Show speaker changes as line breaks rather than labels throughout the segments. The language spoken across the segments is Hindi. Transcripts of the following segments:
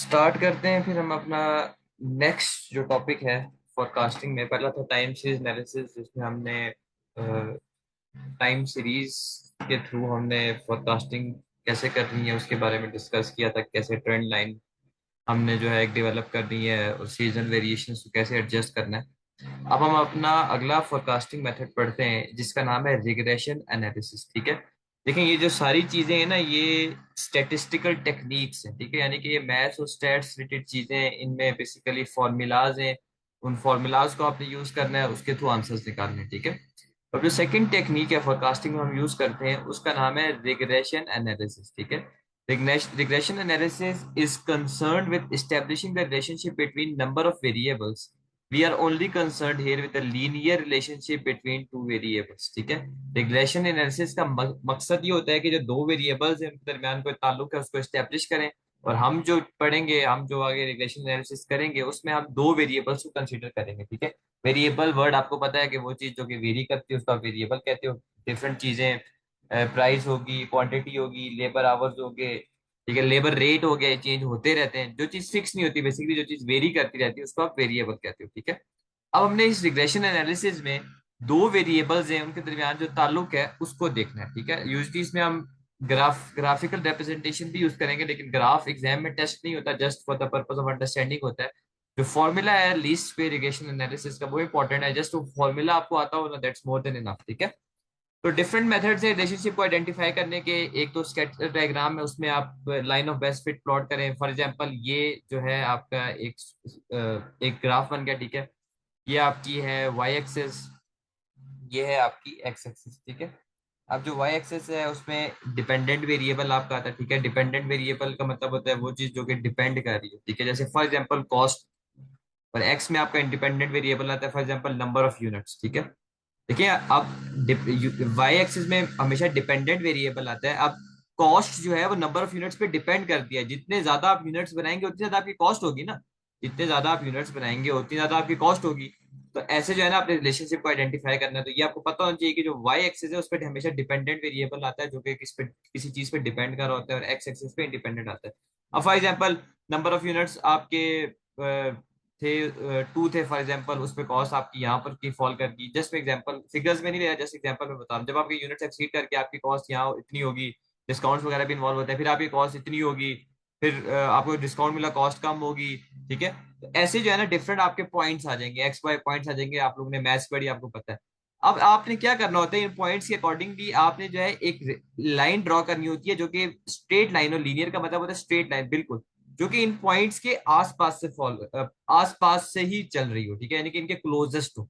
स्टार्ट करते हैं फिर हम अपना नेक्स्ट जो टॉपिक है फोरकास्टिंग में। पहला था टाइम सीरीज एनालिसिस, जिसमें हमने टाइम सीरीज के थ्रू हमने फोरकास्टिंग कैसे करनी है उसके बारे में डिस्कस किया था। कैसे ट्रेंड लाइन हमने जो है एक डेवलप करनी है और सीजन वेरिएशंस को कैसे एडजस्ट करना है। अब हम अपना अगला फोरकास्टिंग मेथड पढ़ते हैं जिसका नाम है रिग्रेशन एनालिसिस। ठीक है, देखिए ये जो सारी चीजें हैं ना, ये स्टैटिस्टिकल टेक्निक्स हैं। ठीक है, यानी कि ये मैथ्स और स्टैट्स रिलेटेड चीजें हैं। इनमें बेसिकली फॉर्मूलाज हैं, उन फॉर्मूलाज को आपने यूज करना है, उसके थ्रू आंसर्स निकालने हैं। ठीक है, और जो सेकंड टेक्निक है फोरकास्टिंग में हम यूज करते हैं उसका नाम है रिग्रेशन एनालिसिस। ठीक है, regression analysis is concerned with establishing the relationship between number of variables. We are only concerned here with the linear relationship between two variables. ठीक है, रिग्रेशन एनालिसिस का मकसद ये होता है कि जो दो वेरिएबल्स हैं उनके दरमियान कोई ताल्लुक है उसको एस्टेब्लिश करें। और हम जो पढ़ेंगे, हम जो आगे रिग्रेशन एनालिसिस करेंगे उसमें हम दो वेरिएबल्स को कंसीडर करेंगे। ठीक है, वेरिएबल वर्ड आपको पता है कि वो चीज जो कि वेरी करती है उसका वेरिएबल कहते हो। डिफरेंट चीजें, प्राइस होगी, क्वांटिटी होगी, लेबर आवर्स हो गए, ठीक है, लेबर रेट हो गया, ये चेंज होते रहते हैं। जो चीज फिक्स नहीं होती, बेसिकली जो चीज वेरी करती रहती है उसको आप वेरिएबल कहते हो। ठीक है, अब हमने इस रिग्रेशन एनालिसिस में दो वेरिएबल्स हैं उनके दरमियान जो ताल्लुक है उसको देखना है। ठीक है, यूजली इसमें हम ग्राफिकल रिप्रेजेंटेशन भी यूज करेंगे, लेकिन ग्राफ एग्जाम में टेस्ट नहीं होता, just for the purpose of understanding होता है। जो फॉर्मूला है लीस्ट स्क्वेयर रिग्रेशन एनालिसिस का वो इंपॉर्टेंट है, जस्ट वो फॉर्मूला आपको आता हो ना, दैट्स मोर देन इनफ। ठीक है, तो डिफरेंट मेथड्स है रिलेशनशिप को आइडेंटिफाई करने के। एक तो स्कैटर डायग्राम है, उसमें आप line of best fit plot करें। फॉर एग्जांपल ये जो है आपका एक ग्राफ बन गया। ठीक है, ये आपकी है वाई एक्सिस, ये है आपकी एक्स एक्सिस। ठीक है, अब जो वाई एक्सिस है उसमें डिपेंडेंट वेरिएबल आपका आता है। ठीक है, डिपेंडेंट वेरिएबल का मतलब होता है वो चीज जो कि डिपेंड कर रही है। ठीक है, जैसे फॉर एग्जांपल कॉस्ट। और एक्स में आपका इंडिपेंडेंट वेरिएबल आता है, for example number of units. ठीक है, देखिए अब वाई एक्सिस में हमेशा डिपेंडेंट वेरिएबल आता है। अब कॉस्ट जो है वो नंबर ऑफ यूनिट्स पे डिपेंड करती है। जितने ज्यादा आप यूनिट्स बनाएंगे उतनी ज्यादा आपकी कॉस्ट होगी ना, जितने ज्यादा आप यूनिट्स बनाएंगे उतनी ज्यादा आपकी कॉस्ट होगी। तो ऐसे जो है ना अपने रिलेशनशिप को आइडेंटिफाई करना है। तो ये आपको पता होना चाहिए कि जो वाई एक्सिस है उस पर हमेशा डिपेंडेंट वेरिएबल आता है जो कि किसी चीज पे डिपेंड कर रहा होता है, और एक्स एक्सिस पे इंडिपेंडेंट आता है। अब for example number of units आपके थे, टू थे फॉर एग्जांपल, उस पे कॉस्ट आपकी यहाँ पर की फॉल कर गई। जस्ट एग्जांपल, फिगर्स में नहीं ले रहा, जस्ट एग्जांपल में बता रहा हूँ। जब आपके यूनिट्स एक्सीड करके आपकी कॉस्ट यहाँ इतनी होगी, डिस्काउंट्स वगैरह भी इन्वॉल्व होते हैं, फिर आपकी कॉस्ट इतनी होगी, फिर आपको डिस्काउंट मिला, कॉस्ट कम होगी। ठीक है, तो ऐसे जो है ना डिफरेंट आपके पॉइंट्स आ जाएंगे, एक्स वाई पॉइंट्स आ जाएंगे। आप लोगों ने मैथ्स पढ़ी, आपको पता है। अब आपने क्या करना होता है, इन पॉइंट्स के अकॉर्डिंगली आपने जो है एक लाइन ड्रॉ करनी होती है जो कि स्ट्रेट लाइन, और लीनियर का मतलब होता है स्ट्रेट लाइन बिल्कुल, जो कि इन पॉइंट्स के आसपास से फॉलो आसपास से ही चल रही हो। ठीक है, यानी कि इनके क्लोजेस्ट हो।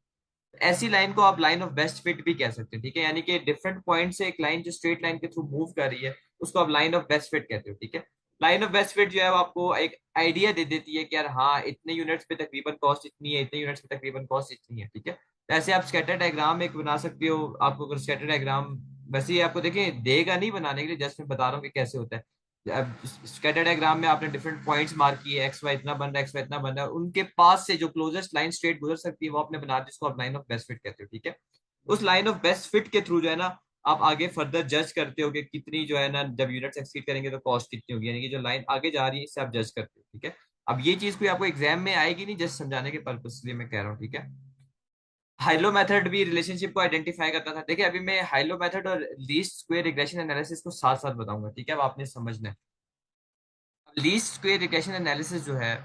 ऐसी लाइन को आप लाइन ऑफ बेस्ट फिट भी कह सकते हैं। ठीक है, यानी कि डिफरेंट पॉइंट से एक लाइन जो स्ट्रेट लाइन के थ्रू मूव कर रही है उसको आप लाइन ऑफ बेस्ट फिट कहते हो। ठीक है, लाइन ऑफ बेस्ट फिट जो है वो आपको एक आइडिया दे देती है कि यार हाँ, इतने यूनिट्स पे तकरीबन कॉस्ट इतनी है, इतने यूनिट्स पे तकरीबन कॉस्ट इतनी है। ठीक है, तो ऐसे आप स्कैटर डायग्राम एक बना सकते हो। आपको अगर स्कैटर डायग्राम वैसे ही आपको देखिए देगा नहीं बनाने के लिए, जस्ट मैं बता रहा हूँ कि कैसे होता है। अब स्कैटर डायग्राम में आपने डिफरेंट पॉइंट्स मार्क किए, एक्स वाई इतना बन रहा है, एक्स वाई इतना बन रहा है, और उनके पास से जो क्लोजेस्ट लाइन स्ट्रेट गुजर सकती है वो आपने बना दी, जिसको आप लाइन ऑफ बेस्ट फिट कहते हो। ठीक है, उस लाइन ऑफ बेस्ट फिट के थ्रू जो है ना आप आगे फर्दर जज करते हो कि कितनी जो है ना, जब यूनिट्स एक्सीड करेंगे तो कॉस्ट कितनी होगी, यानी कि जो लाइन आगे जा रही है इससे आप जज करते हो। ठीक है, अब ये चीज कोई आपको एग्जाम में आएगी नहीं, जस्ट समझाने के पर्पज से मैं कह रहा हूँ। ठीक है, हाइलो मेथड भी रिलेशनशिप को आइडेंटिफाई करता था। देखिए, अभी मैं हाइलो मेथड और लीस्ट स्क्वायर रिग्रेशन एनालिसिस को साथ साथ बताऊंगा। ठीक है, अब आपने समझना है। लीस्ट स्क्वेयर रिग्रेशन एनालिसिस जो है,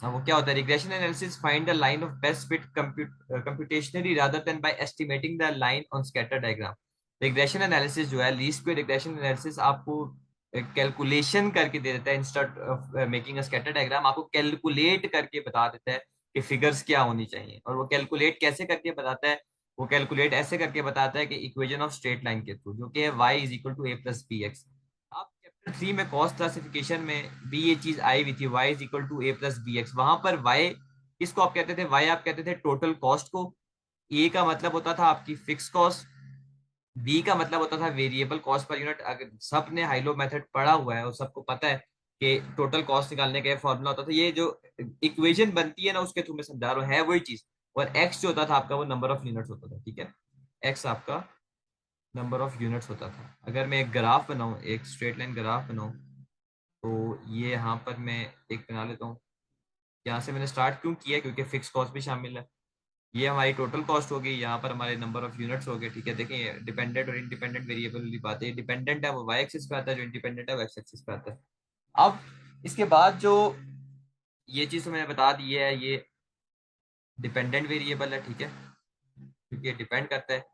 वो क्या होता है? Regression analysis find the line of best fit computationally rather than by estimating the line on scatter diagram. Regression analysis जो है, लीस्ट स्क्वेयर रिग्रेशन एनालिसिस आपको कैलकुलेशन करके दे देता है। Instead of making a scatter diagram, आपको कैलकुलेट करके बता देता है कि फिगर्स क्या होनी चाहिए। और वो कैलकुलेट कैसे करके बताता है? वो कैलकुलेट ऐसे करके बताता है कि इक्वेशन ऑफ स्ट्रेट लाइन के थ्रू, जो कि है y is equal to a plus b x. आप चैप्टर 3 में कॉस्ट क्लासिफिकेशन में भी ये चीज आई हुई थी, y is equal to a plus b x. वहां पर y किसको आप कहते थे? y आप कहते थे टोटल कॉस्ट को। a का मतलब होता था आपकी फिक्स कॉस्ट, बी का मतलब होता था वेरिएबल कॉस्ट पर यूनिट। अगर सबने हाइलो मेथड पढ़ा हुआ है और सबको पता है कि टोटल कॉस्ट निकालने का फॉर्मूला होता था, ये जो इक्वेशन बनती है ना उसके थ्रू मैं समझा रहा हूँ, है वही चीज। और x जो होता था आपका वो नंबर ऑफ यूनिट्स होता था। ठीक है, x आपका नंबर ऑफ यूनिट्स होता था। अगर मैं एक ग्राफ बनाऊं, एक स्ट्रेट लाइन ग्राफ बनाऊं, तो ये यहाँ पर मैं एक बना लेता हूँ। यहाँ से मैंने स्टार्ट क्यों किया, क्योंकि फिक्स कॉस्ट भी शामिल है। ये हमारी टोटल कॉस्ट होगी, यहाँ पर हमारे नंबर ऑफ यूनिट्स हो गए। ठीक है, देखें डिपेंडेंट और इंडिपेंडेंट वेरिएबल वाली बात है। डिपेंडेंट है वो वाई एक्सिस पे आता है, जो इंडिपेंडेंट है वो एक्स एक्सिस पे आता है। अब इसके बाद जो ये चीज तो मैंने बता दी है, ये डिपेंडेंट वेरिएबल है। ठीक है, क्योंकि ये डिपेंड करता है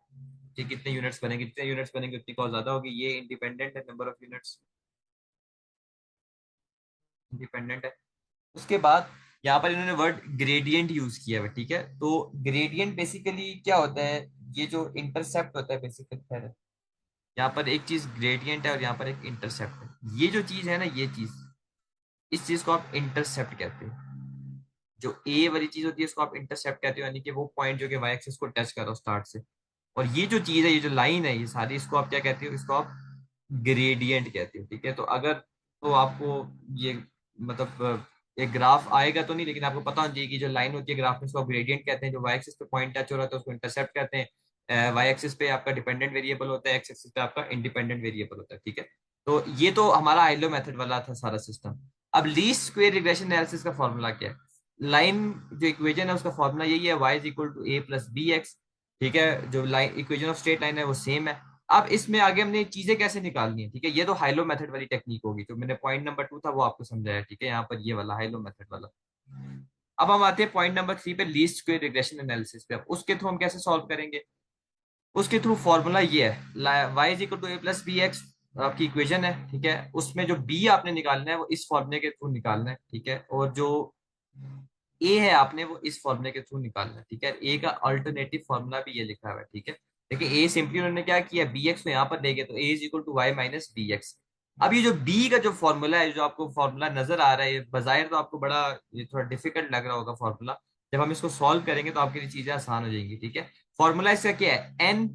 कि कितने यूनिट्स बनेंगे, जितने यूनिट्स बनेंगे उतनी कॉस्ट ज्यादा होगी। ये इंडिपेंडेंट है, नंबर ऑफ यूनिट्स इंडिपेंडेंट है। उसके बाद यहाँ पर इन्होंने वर्ड ग्रेडियंट यूज किया है। ठीक है, तो ग्रेडियंट बेसिकली क्या होता है, ये जो इंटरसेप्ट होता है बेसिकली, खैर यहाँ पर एक चीज ग्रेडियंट है और यहाँ पर एक इंटरसेप्ट है। ये जो चीज है ना, ये चीज, इस चीज को आप इंटरसेप्ट कहते हैं। जो ए वाली चीज होती है उसको आप इंटरसेप्ट कहते हो, यानी कि वो पॉइंट जो कि वाई एक्सिस को टच कर रहा हो स्टार्ट से। और ये जो चीज है, ये जो लाइन है, ये सारी, इसको आप क्या कहते हो, इसको आप ग्रेडियंट कहते हो। ठीक है, तो अगर तो आपको ये मतलब एक ग्राफ आएगा तो नहीं, लेकिन आपको पता होना चाहिए कि जो लाइन होती है ग्राफ में उसको आप ग्रेडियंट कहते हैं। जो वाई एक्सिस पे पॉइंट टच हो रहा है तो उसको इंटरसेप्ट कहते हैं। वाई एक्सिस पे आपका डिपेंडेंट वेरिएबल होता है, एक्स एक्सिस पे आपका इंडिपेंडेंट वेरिएबल होता है। ठीक है, तो ये तो हमारा आइलो मेथड वाला था सारा सिस्टम। अब लीस्ट स्क्वेयर रिग्रेशन एनालिसिस का फॉर्मूला क्या है? लाइन जो इक्वेशन है उसका फॉर्मूला यही है, y is equal to a plus b x. ठीक है, जो line equation of straight line है वो सेम है। अब इसमें आगे हमने चीजें कैसे निकालनी है, ठीक है, ये तो हाइलो मेथड वाली टेक्निक होगी। जो मैंने पॉइंट नंबर 2 था वो आपको समझाया। ठीक है, यहाँ पर ये वाला हाइलो मेथड वाला। अब हम आते हैं पॉइंट नंबर 3 पे, लीस्ट स्क्वेयर रिग्रेशन एनालिसिस पे। अब उसके थ्रू हम कैसे सॉल्व करेंगे? उसके थ्रू फॉर्मूला ये है, y is equal to a plus b x आपकी इक्वेशन है। ठीक है, उसमें जो बी आपने निकालना है वो इस फॉर्मूले के थ्रू निकालना है। ठीक है, और जो ए है आपने वो इस फॉर्मूले के थ्रू निकालना है। ठीक है, ए का अल्टरनेटिव फॉर्मूला भी ये लिखा हुआ है। ठीक है, देखिए ए सिंपली उन्होंने क्या किया, बी एक्स को यहाँ पर ले गए, तो A is equal to Y minus B X. अब ये जो बी का जो फॉर्मूला है, जो आपको फॉर्मूला नजर आ रहा है, बाजाहिर तो आपको बड़ा ये थोड़ा डिफिकल्ट लग रहा होगा फॉर्मूला। जब हम इसको सॉल्व करेंगे तो आपके लिए चीजें आसान हो जाएंगी। ठीक है, फॉर्मूला इसका क्या है, एन।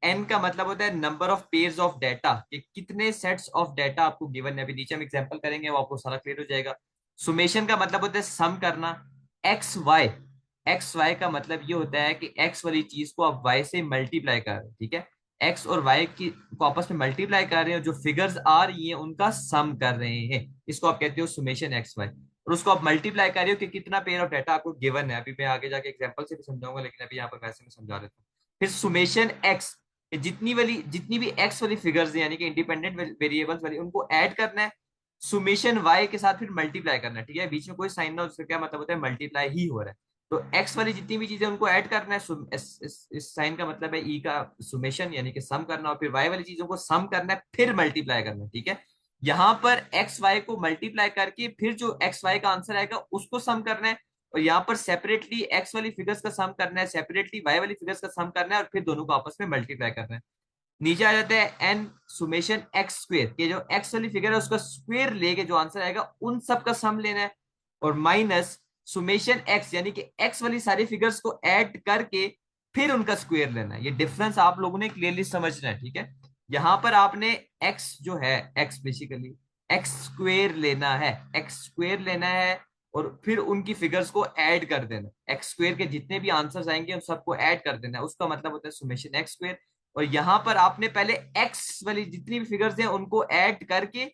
एन का मतलब होता है number of pairs of data, कि कितने सेट्स ऑफ डाटा आपको गिवन है। अभी नीचे हम एग्जांपल करेंगे, वो आपको सारा क्लियर हो जाएगा। सुमेशन का मतलब होता है सम करना। एक्स वाई, एक्स वाई का मतलब ये होता है कि एक्स वाली चीज को आप वाई से मल्टीप्लाई कर रहे हैं। ठीक है, एक्स और वाई की को आपस में मल्टीप्लाई कर रहे हैं, जो फिगर्स आ रही हैं उनका सम कर रहे हैं, इसको आप कहते हो सुमेशन एक्स वाई। और उसको आप मल्टीप्लाई कर रहे हो कि कितना पेयर ऑफ डाटा आपको गिवन है। अभी मैं आगे जाके एग्जांपल से भी समझाऊंगा, लेकिन अभी यहाँ पर वैसे में समझा देता हूँ। फिर सुमेशन एक्स, जितनी भी एक्स वाली फिगर्स यानी कि इंडिपेंडेंट वेरिएबल्स वाली, उनको ऐड करना है। सुमेशन वाई के साथ फिर मल्टीप्लाई करना है। ठीक है, बीच में कोई साइन ना हो, उसका क्या मतलब होता है, मल्टीप्लाई ही हो रहा है। तो एक्स वाली जितनी भी चीजें उनको ऐड करना है, इस साइन का मतलब है ई का सुमेशन यानी कि सम करना, और फिर वाई वाली चीजों को सम करना है, फिर मल्टीप्लाई करना है। ठीक है, यहाँ पर एक्स वाई को मल्टीप्लाई करके फिर जो एक्स वाई का आंसर आएगा उसको सम करना है, और यहाँ पर सेपरेटली एक्स वाली फिगर्स का सम करना है, सेपरेटली वाई वाली फिगर्स का सम करना है, और फिर दोनों को आपस में मल्टीप्लाई करना है। नीचे आ जाते हैं एन सुमेशन एक्स स्क्वेयर, के जो एक्स वाली फिगर है उसका स्क्वेयर लेके जो आंसर आएगा उन सब का सम लेना है, और माइनस सुमेशन एक्स यानी कि एक्स वाली सारी फिगर्स को ऐड करके फिर उनका स्क्वेयर लेना है। ये डिफरेंस आप लोगों ने क्लियरली समझना है। ठीक है, यहां पर आपने एक्स जो है, एक्स बेसिकली एक्स स्क्वेयर लेना है, एक्स स्क्वेयर लेना है, और फिर उनकी फिगर्स को ऐड कर देना। एक्स स्क्वेयर के जितने भी आंसर्स आएंगे उन सबको ऐड कर देना है, उसका मतलब होता है सुमेशन एक्स स्क्वेयर। और यहां पर आपने पहले एक्स वाली जितनी भी फिगर्स हैं उनको ऐड करके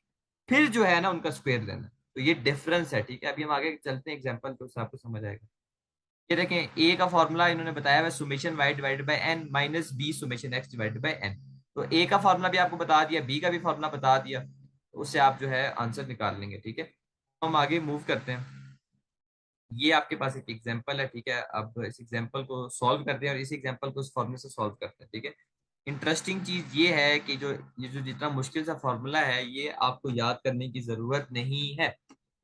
फिर जो है ना उनका स्क्वायर लेना। तो ये डिफरेंस है। ठीक है, अभी हम आगे चलते हैं एग्जांपल तो उससे आपको समझ आएगा। ये देखें, ए का फॉर्मूला इन्होंने बताया हुआ summation y divided by n minus b summation x divided by n. तो ए का फॉर्मूला भी आपको बता दिया, बी का भी फॉर्मूला बता दिया, तो उससे आप जो है आंसर निकाल लेंगे। ठीक है, तो हम आगे मूव करते हैं। ये आपके पास एक एग्जांपल है। ठीक है, अब इस एग्जांपल को सॉल्व करते हैं और इस एग्जांपल को उस फॉर्मूले से सॉल्व करते हैं। ठीक है, इंटरेस्टिंग चीज ये है कि जो ये जो जितना मुश्किल सा फॉर्मूला है ये आपको याद करने की जरूरत नहीं है।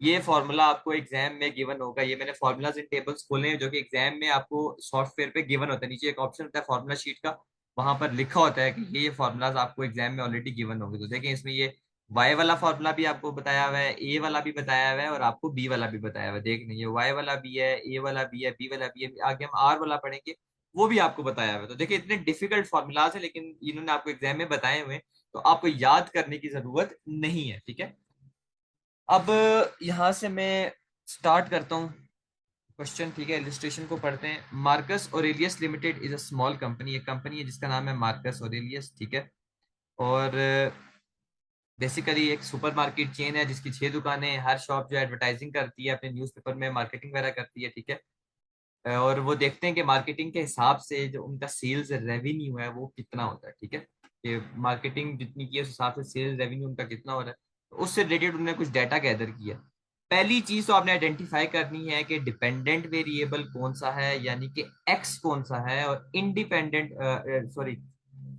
ये फॉर्मूला आपको एग्जाम में गिवन होगा। ये मैंने फॉर्मूलाज इन टेबल्स खोले हैं जो कि एग्जाम में आपको सॉफ्टवेयर पे गिवन होता है। नीचे एक ऑप्शन होता है फॉर्मूला शीट का, वहां पर लिखा होता है कि ये फॉर्मूलाज आपको एग्जाम में ऑलरेडी गिवन होंगे। तो देखें, इसमें ये वाई वाला फॉर्मूला भी आपको बताया हुआ है, ए वाला भी बताया हुआ है, और आपको बी वाला भी बताया हुआ है। देख ये वाई वाला भी है, ए वाला भी है, बी वाला भी है, आगे हम आर वाला पढ़ेंगे, वो भी आपको बताया हुआ है। तो देखिए, इतने डिफिकल्ट फॉर्मूलाज है लेकिन इन्होंने आपको एग्जाम में बताए हुए हैं, तो आपको याद करने की जरूरत नहीं है। ठीक है, अब यहां से मैं स्टार्ट करता हूँ क्वेश्चन। ठीक है, इलिस्ट्रेशन को पढ़ते हैं। Marcus Aurelius limited is a small company, एक कंपनी है जिसका नाम है मार्कस ऑरेलियस। ठीक है, और बेसिकली एक सुपरमार्केट चेन है जिसकी 6 दुकानें हैं। हर शॉप जो एडवर्टाइजिंग करती है अपने न्यूज़पेपर में, मार्केटिंग वगैरह करती है, ठीक है। और वो देखते हैं कि मार्केटिंग के हिसाब से जो उनका सेल्स रेवेन्यू है वो कितना होता है, ठीक है। कि मार्केटिंग जितनी की है उस हिसाब से सेल्स रेवेन्यू उनका कितना हो रहा है, तो उससे रिलेटेड उन्होंने कुछ डाटा गैदर किया। पहली चीज तो आपने आइडेंटिफाई करनी है कि डिपेंडेंट वेरिएबल कौन सा है, यानी कि एक्स कौन सा है, और इंडिपेंडेंट सॉरी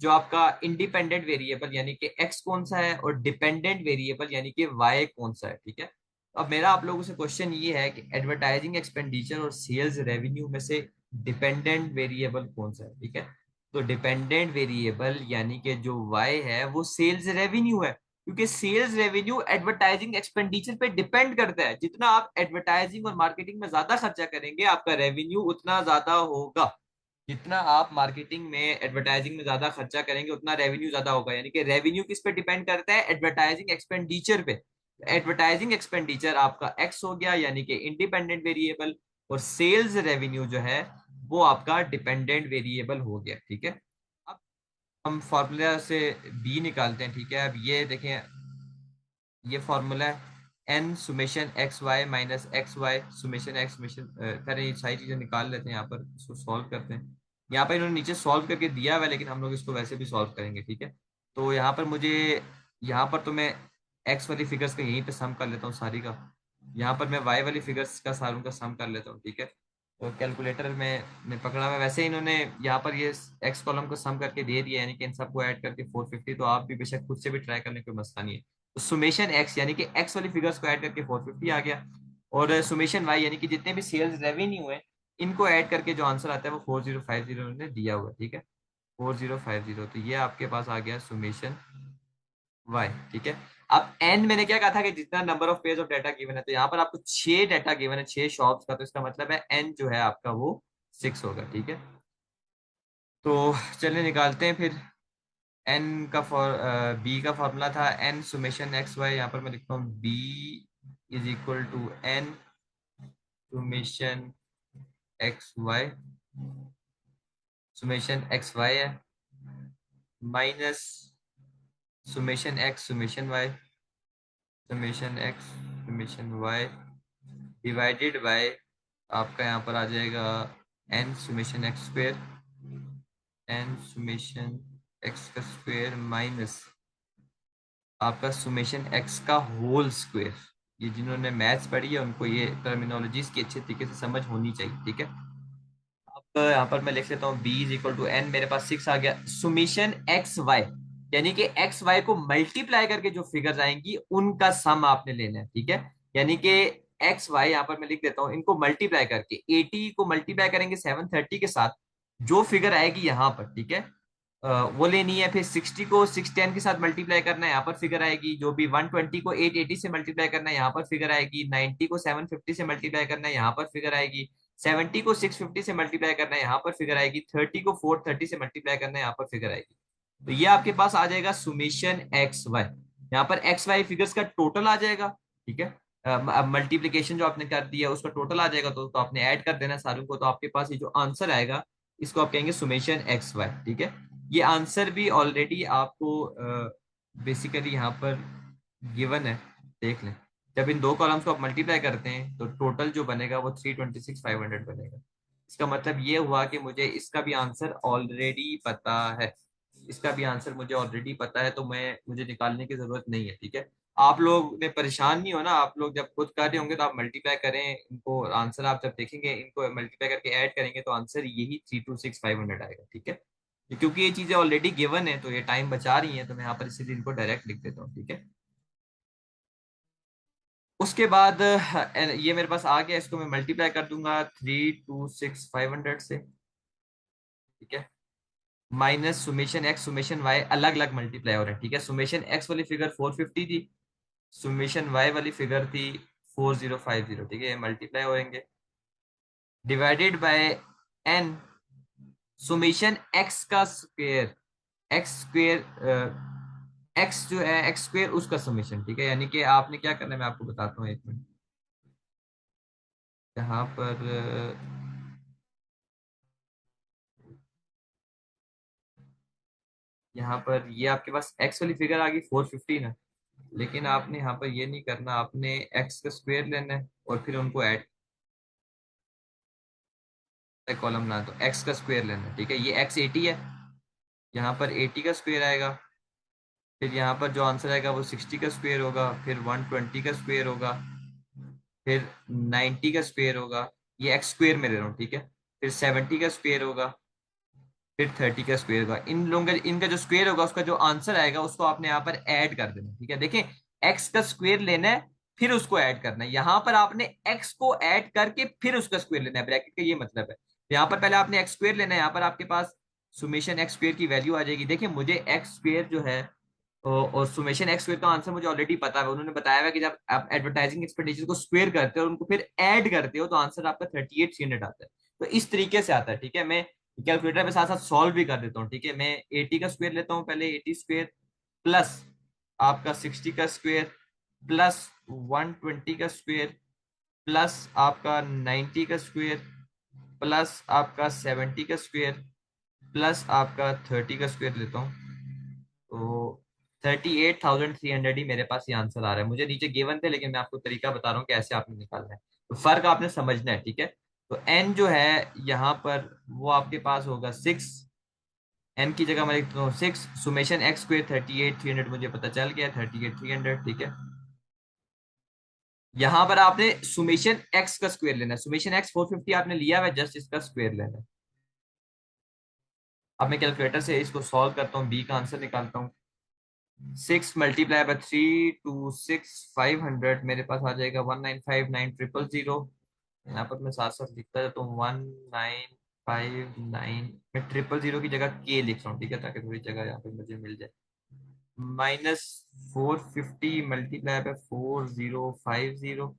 जो आपका इंडिपेंडेंट वेरिएबल यानी कि एक्स कौन सा है, और डिपेंडेंट वेरिएबल यानी कि वाई कौन सा है, ठीक है। अब मेरा आप लोगों से क्वेश्चन ये है कि एडवर्टाइजिंग एक्सपेंडिचर और सेल्स रेवेन्यू में से डिपेंडेंट वेरिएबल कौन सा है, ठीक है। तो डिपेंडेंट वेरिएबल यानी कि जो वाई है वो सेल्स रेवेन्यू है, क्योंकि सेल्स रेवेन्यू एडवर्टाइजिंग एक्सपेंडिचर पे डिपेंड करता है। जितना आप एडवर्टाइजिंग और मार्केटिंग में ज्यादा खर्चा करेंगे आपका रेवेन्यू उतना ज्यादा होगा। जितना आप मार्केटिंग में एडवर्टाइजिंग में ज्यादा खर्चा करेंगे उतना रेवेन्यू ज्यादा होगा, यानी कि रेवेन्यू किस पे डिपेंड करता है, एडवर्टाइजिंग एक्सपेंडिचर पे। एडवर्टाइजिंग एक्सपेंडिचर आपका एक्स हो गया यानी कि इंडिपेंडेंट वेरिएबल, और सेल्स रेवेन्यू जो है वो आपका डिपेंडेंट वेरिएबल हो गया, ठीक है। अब हम फॉर्मूला से बी निकालते हैं, ठीक है। अब ये देखें, ये फॉर्मूला है n summation x y minus x Y summation x summation, खैर ये सारी चीजें निकाल लेते हैं, यहाँ पर इसको सॉल्व करते हैं। यहाँ पर इन्होंने नीचे सॉल्व करके दिया हुआ है, लेकिन हम लोग इसको वैसे भी सॉल्व करेंगे, ठीक है। तो यहाँ पर मुझे, यहाँ पर तो मैं एक्स वाली फिगर्स का यहीं पे सम कर लेता हूँ सारी का। यहाँ पर मैं वाई वाली फिगर्स का सारों का सम कर लेता हूँ, ठीक है। तो कैलकुलेटर में मैं पकड़ा हुआ है। वैसे ही इन्होंने यहाँ पर ये एक्स कॉलम को सम करके दे दिया, यानी कि इन सबको ऐड करके 450। तो आप भी बेशक खुद से भी ट्राई करने कोई मसला नहीं है। तो सुमेशन एक्स यानी कि एक्स वाली फिगर्स को ऐड करके 450 आ गया, और सुमेशन वाई यानी कि जितने भी सेल्स रेवेन्यू है इनको ऐड करके जो आंसर आता है वो 4050 ने दिया हुआ है, ठीक है। 4050, तो ये आपके पास आ गया सुमेशन वाई, ठीक है। अब एन मैंने क्या कहा था कि जितना number of page of data given है, तो यहाँ पर आपको 6 डाटा गिवन है, 6 शॉप्स का, तो इसका मतलब है एन जो है आपका वो 6 होगा, ठीक है। तो चलिए निकालते हैं फिर। एन का बी का फॉर्मूला था एन सुमेशन एक्स वाई, यहाँ पर मैं लिखता हूँ B is equal to N summation x Y, summation x Y है, minus summation x summation Y, summation X summation Y, divided by आपका यहाँ पर आ जाएगा N summation X square, N summation x का स्क्वेयर माइनस आपका सुमेशन एक्स का होल स्क्वेयर। ये जिन्होंने मैथ्स पढ़ी है उनको ये टर्मिनोलॉजीज की अच्छे तरीके से समझ होनी चाहिए, ठीक है। अब यहाँ पर मैं लिख लेता हूँ B is equal to n, मेरे पास 6 आ गया, सुमेशन एक्स वाई यानी कि एक्स वाई को मल्टीप्लाई करके जो फिगर्स आएंगी उनका सम आपने लेना है, ठीक है। यानी कि एक्स वाई यहाँ पर मैं लिख देता हूँ, इनको मल्टीप्लाई करके 80 को मल्टीप्लाई करेंगे 730 के साथ, जो फिगर आएगी यहाँ पर, ठीक है, वो लेनी है। फिर 60 को 610 के साथ मल्टीप्लाई करना है, यहाँ पर फिगर आएगी। जो भी 120 को 880 से मल्टीप्लाई करना है, यहाँ पर फिगर आएगी। 90 को 750 से मल्टीप्लाई करना है, यहाँ पर फिगर आएगी। 70 को 650 से मल्टीप्लाई करना है, यहाँ पर फिगर आएगी। 30 को 430 से मल्टीप्लाई करना है, यहाँ पर फिगर आएगी। तो ये आपके पास आ जाएगा सुमेशन एक्स वाई। यहाँ पर एक्स वाई फिगर्स का टोटल आ जाएगा, ठीक है। अब मल्टीप्लीकेशन जो आपने कर दिया उसका टोटल आ जाएगा, तो आपने ऐड कर देना सारों को, तो आपके पास ये जो आंसर आएगा इसको आप कहेंगे सुमेशन एक्स वाई, ठीक है। ये आंसर भी ऑलरेडी आपको बेसिकली यहाँ पर गिवन है, देख लें। जब इन दो कॉलम्स को आप मल्टीप्लाई करते हैं तो टोटल जो बनेगा वो 326,500 बनेगा। इसका मतलब ये हुआ कि मुझे इसका भी आंसर ऑलरेडी पता है, इसका भी आंसर मुझे ऑलरेडी पता है, तो मुझे निकालने की जरूरत नहीं है, ठीक है। आप लोग ने परेशान नहीं होना, आप लोग जब खुद कर रहे होंगे तो आप मल्टीप्लाई करें इनको, आंसर आप जब देखेंगे इनको मल्टीप्लाई करके ऐड करेंगे तो आंसर यही 326,500 आएगा, ठीक है। क्योंकि ये चीजें ऑलरेडी गिवन है तो ये टाइम बचा रही हैं, तो मैं यहाँ पर इसीलिए इनको डायरेक्ट लिख देता हूँ, ठीक है। उसके बाद ये मेरे पास आ गया, इसको मैं मल्टीप्लाई कर दूंगा 326,500 से, ठीक है। Minus summation x summation y अलग अलग मल्टीप्लाई हो रहे हैं, ठीक है। सुमेशन एक्स वाली फिगर 450 थी, सुमेशन वाई वाली फिगर थी 4050, ठीक है। ये मल्टीप्लाई होंगे, divided by n summation x का स्क्वेयर, एक्स स्क्वेयर, एक्स जो है एक्स स्क्वेयर उसका समेशन, ठीक है। यानी कि आपने क्या करना है मैं आपको बताता हूँ, एक मिनट। यहाँ पर यहाँ पर ये आपके पास एक्स वाली फिगर आ गई 450 ना, लेकिन आपने यहाँ पर ये नहीं करना, आपने एक्स का स्क्वायर लेना है और फिर उनको ऐड कॉलम ना, तो एक्स का स्क्वायर लेना है, ठीक है। ये एक्स 80 है, यहाँ पर 80 का स्क्वायर आएगा, फिर यहाँ पर जो आंसर आएगा वो 60 का स्क्वायर होगा, फिर 120 का स्क्वायर होगा, फिर 90 का स्क्वायर होगा, ये एक्स स्क्वायर में ले रहा हूँ, ठीक है। फिर 70 का स्क्वायर होगा, फिर 30 का स्क्वायर होगा। इन लोगों का, इनका जो स्क्वायर होगा उसका जो आंसर आएगा उसको आपने यहाँ पर ऐड कर देना, ठीक है। देखें, एक्स का स्क्वायर लेना है फिर उसको ऐड करना है, यहाँ पर आपने एक्स को ऐड करके फिर उसका स्क्वायर लेना है, ब्रैकेट का ये मतलब है। यहाँ पर पहले आपने एक्स स्क्वायर लेना है, यहाँ पर आपके पास सुमेशन एक्स स्क्वायर की वैल्यू आ जाएगी। देखिए मुझे एक्स स्क्वायर जो है और सुमेशन एक्स स्क्वायर का आंसर मुझे ऑलरेडी पता है, उन्होंने बताया है कि जब आप एडवर्टाइजिंग एक्सपेंडिचर को स्क्वायर करते हो और उनको फिर ऐड करते हो तो आंसर आपका 38,300 आता है। तो इस तरीके से आता है, ठीक है। मैं कैलकुलेटर पे साथ साथ सॉल्व भी कर देता हूँ, ठीक है। मैं 80 का स्क्वायर लेता हूँ पहले, 80 स्क्वायर प्लस आपका 60 का स्क्वायर प्लस 120 का स्क्वायर प्लस आपका 90 का स्क्वायर प्लस आपका 70 का स्क्वायर प्लस आपका 30 का स्क्वायर लेता हूँ। तो 38,300 ही मेरे पास ये आंसर आ रहा है। मुझे नीचे गिवन थे लेकिन मैं आपको तरीका बता रहा हूँ कैसे आपने निकालना है, तो फर्क आपने समझना है, ठीक है। तो एन जो है यहाँ पर वो आपके पास होगा 6, एन की जगह मैं लिखता हूँ 6, सुमेशन एक्स स्क्वायर 38,300 मुझे पता चल गया, 38,300, ठीक है। यहाँ पर आपने सुमेशन एक्स का स्क्वायर लेना है, सुमेशन एक्स 450 आपने लिया हुआ है, जस्ट इसका स्क्वायर लेना है। अब मैं कैलकुलेटर से इसको सॉल्व करता हूँ, बी का आंसर निकालता हूँ। 6 × 3 + 6 500 मेरे पास आ जाएगा 1959000। यहाँ पर मैं साथ साथ लिखता जाता हूँ 1959, मैं 000 की जगह के लिख रहा हूँ, ठीक है, ताकि थोड़ी जगह यहाँ पे मुझे मिल जाए। -450 × 4050,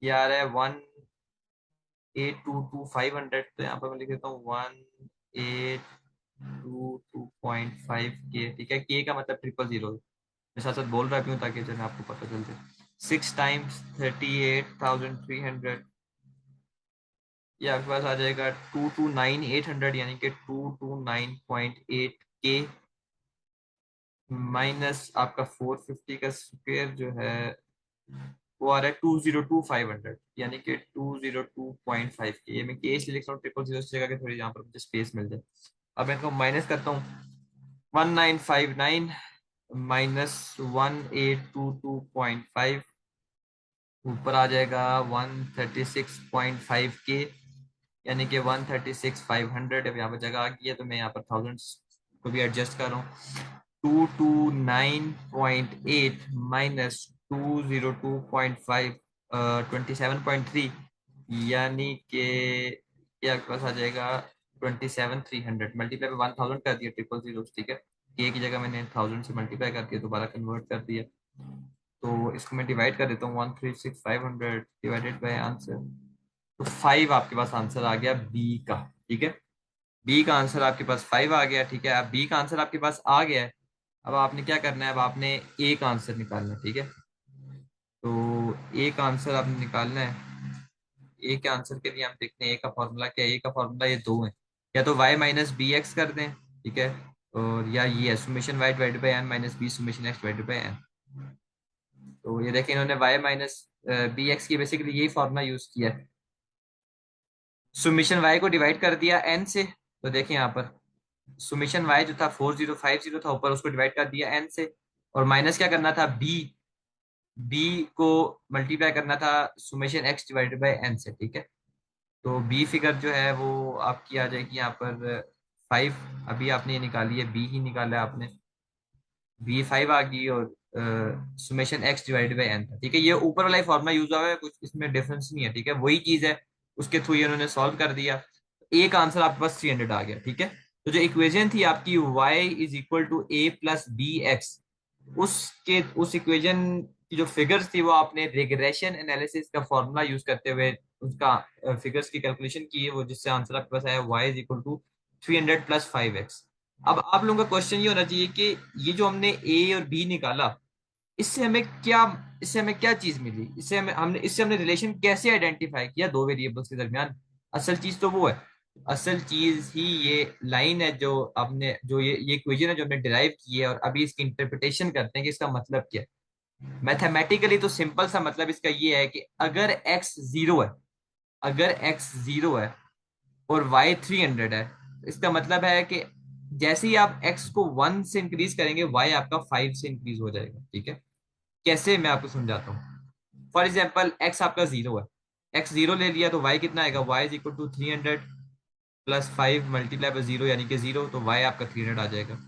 ये आ रहा है 1822500। तो यहाँ पर मैं लिख देता हूँ 18225 के, ठीक है। के का मतलब 000, मैं साथ साथ बोल रहा भी हूँ ताकि जो है आपको पता चल जाए। 6 × 38,300, ये आपके पास आ जाएगा 229,800, यानी कि 229.8 के माइनस आपका 450 का स्क्वायर जो है वो आ रहा है 202,500, यानी कि 202.5 के। ये मैं के इसलिए लिख रहा हूँ 000 की जगह के, थोड़ी यहाँ पर मुझे स्पेस मिल जाए। अब मैं इनको माइनस करता हूँ, 1959 -1822.5, ऊपर आ जाएगा 136.5 के, यानी कि 136,500। अब यहाँ पर जगह आ गई है तो मैं यहाँ पर थाउजेंड्स को भी एडजस्ट कर रहा हूँ। 229.8 -202.5, 27.3, यानी कि ये आपके पास आ जाएगा 27,300। मल्टीप्लाई पे 1000 कर दिया, 000, ठीक है। के की जगह मैंने 1000 से मल्टीप्लाई करके दोबारा कन्वर्ट कर दिया। तो इसको मैं डिवाइड कर देता हूँ, 136,500 डिवाइडेड बाय आंसर, तो 5 आपके पास आंसर आ गया बी का, ठीक है। बी का आंसर आपके पास 5 आ गया, ठीक है। अब बी का आंसर आपके पास आ गया है, अब आपने क्या करना है, अब आपने ए का आंसर निकालना है, ठीक है। तो ए का आंसर आपने निकालना है। ए के आंसर के लिए हम देखते हैं ए का फॉर्मूला क्या है। ए का फॉर्मूला ये दो है, या तो y माइनस बी एक्स कर दें, ठीक है, और या ये है summation y divided by n minus b summation x divided by n। तो ये देखिए इन्होंने y माइनस बी एक्स की बेसिकली यही फॉर्मूला यूज किया है, सुमेशन y को डिवाइड कर दिया n से। तो देखिए यहाँ पर सुमेशन y जो था 4050 था, ऊपर उसको डिवाइड कर दिया n से, और माइनस क्या करना था, b b को मल्टीप्लाई करना था summation x divided by n से, ठीक है। तो बी फिगर जो है वो आपकी आ जाएगी यहाँ पर 5। अभी आपने ये निकाली है, बी ही निकाला है आपने, बी 5 आ गई, और summation x divided by n था, ठीक है। ये ऊपर वाला फॉर्मूला यूज हुआ है, कुछ इसमें डिफरेंस नहीं है, ठीक है, वही चीज है, उसके थ्रू ये उन्होंने सॉल्व कर दिया। ए का आंसर आपके पास 300 आ गया, ठीक है। तो जो इक्वेशन थी आपकी y is equal to a plus b x, उसके उस इक्वेशन की जो फिगर्स थी वो आपने रिग्रेशन एनालिसिस का फॉर्मूला यूज करते हुए उसका फिगर्स की कैलकुलेशन की है, वो जिससे आंसर आपके पास आया y is equal to 300 + 5x। अब आप लोगों का क्वेश्चन ये होना चाहिए कि ये जो हमने ए और बी निकाला, इससे हमें क्या इससे हमें क्या चीज मिली, इससे हमने रिलेशन कैसे आइडेंटिफाई किया दो वेरिएबल्स के दरमियान। असल चीज तो वो है, असल चीज ही ये लाइन है जो आपने जो ये इक्वेशन है जो हमने डिराइव की है, और अभी इसकी इंटरप्रिटेशन करते हैं कि इसका मतलब क्या है। मैथमेटिकली तो सिंपल सा मतलब इसका ये है कि अगर x जीरो है, अगर x जीरो है और y 300 है, इसका मतलब है कि जैसे ही आप x को 1 से इंक्रीज करेंगे y आपका 5 से इंक्रीज हो जाएगा। ठीक है, कैसे, मैं आपको समझाता हूँ। फॉर एग्जाम्पल x आपका जीरो है, x जीरो ले लिया तो y कितना आएगा, y is equal to 300 plus 5 multiply by zero यानी कि जीरो, तो y आपका 300 आ जाएगा।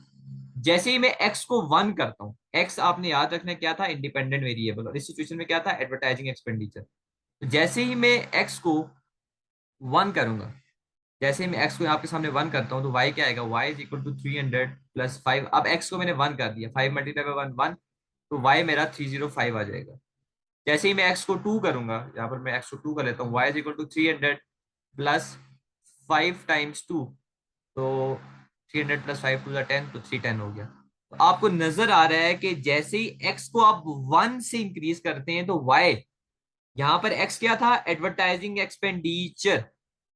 जैसे ही मैं x को 1 करता हूँ, x आपने याद रखना क्या था, इंडिपेंडेंट वेरिएबल, और इस सिचुएशन में क्या था, एडवर्टाइजिंग एक्सपेंडिचर। तो जैसे ही मैं x को 1 करूंगा, जैसे ही मैं x को आपके सामने 1 करता हूँ, तो y क्या आएगा, y is equal to 300 plus 5। अब x को मैंने 1 कर दिया, 5 मल्टीप्लाई बाय 1 1, तो y मेरा 305 आ जाएगा। जैसे ही मैं x को 2 करूंगा, यहाँ पर मैं x को 2 कर लेता हूँ, y is equal to 300 plus 5 times 2, तो 300 प्लस 5 टू 10, तो 310 हो गया। तो आपको नजर आ रहा है कि जैसे ही x को आप 1 से इंक्रीज करते हैं तो y, यहां पर x क्या था, एडवर्टाइजिंग एक्सपेंडिचर।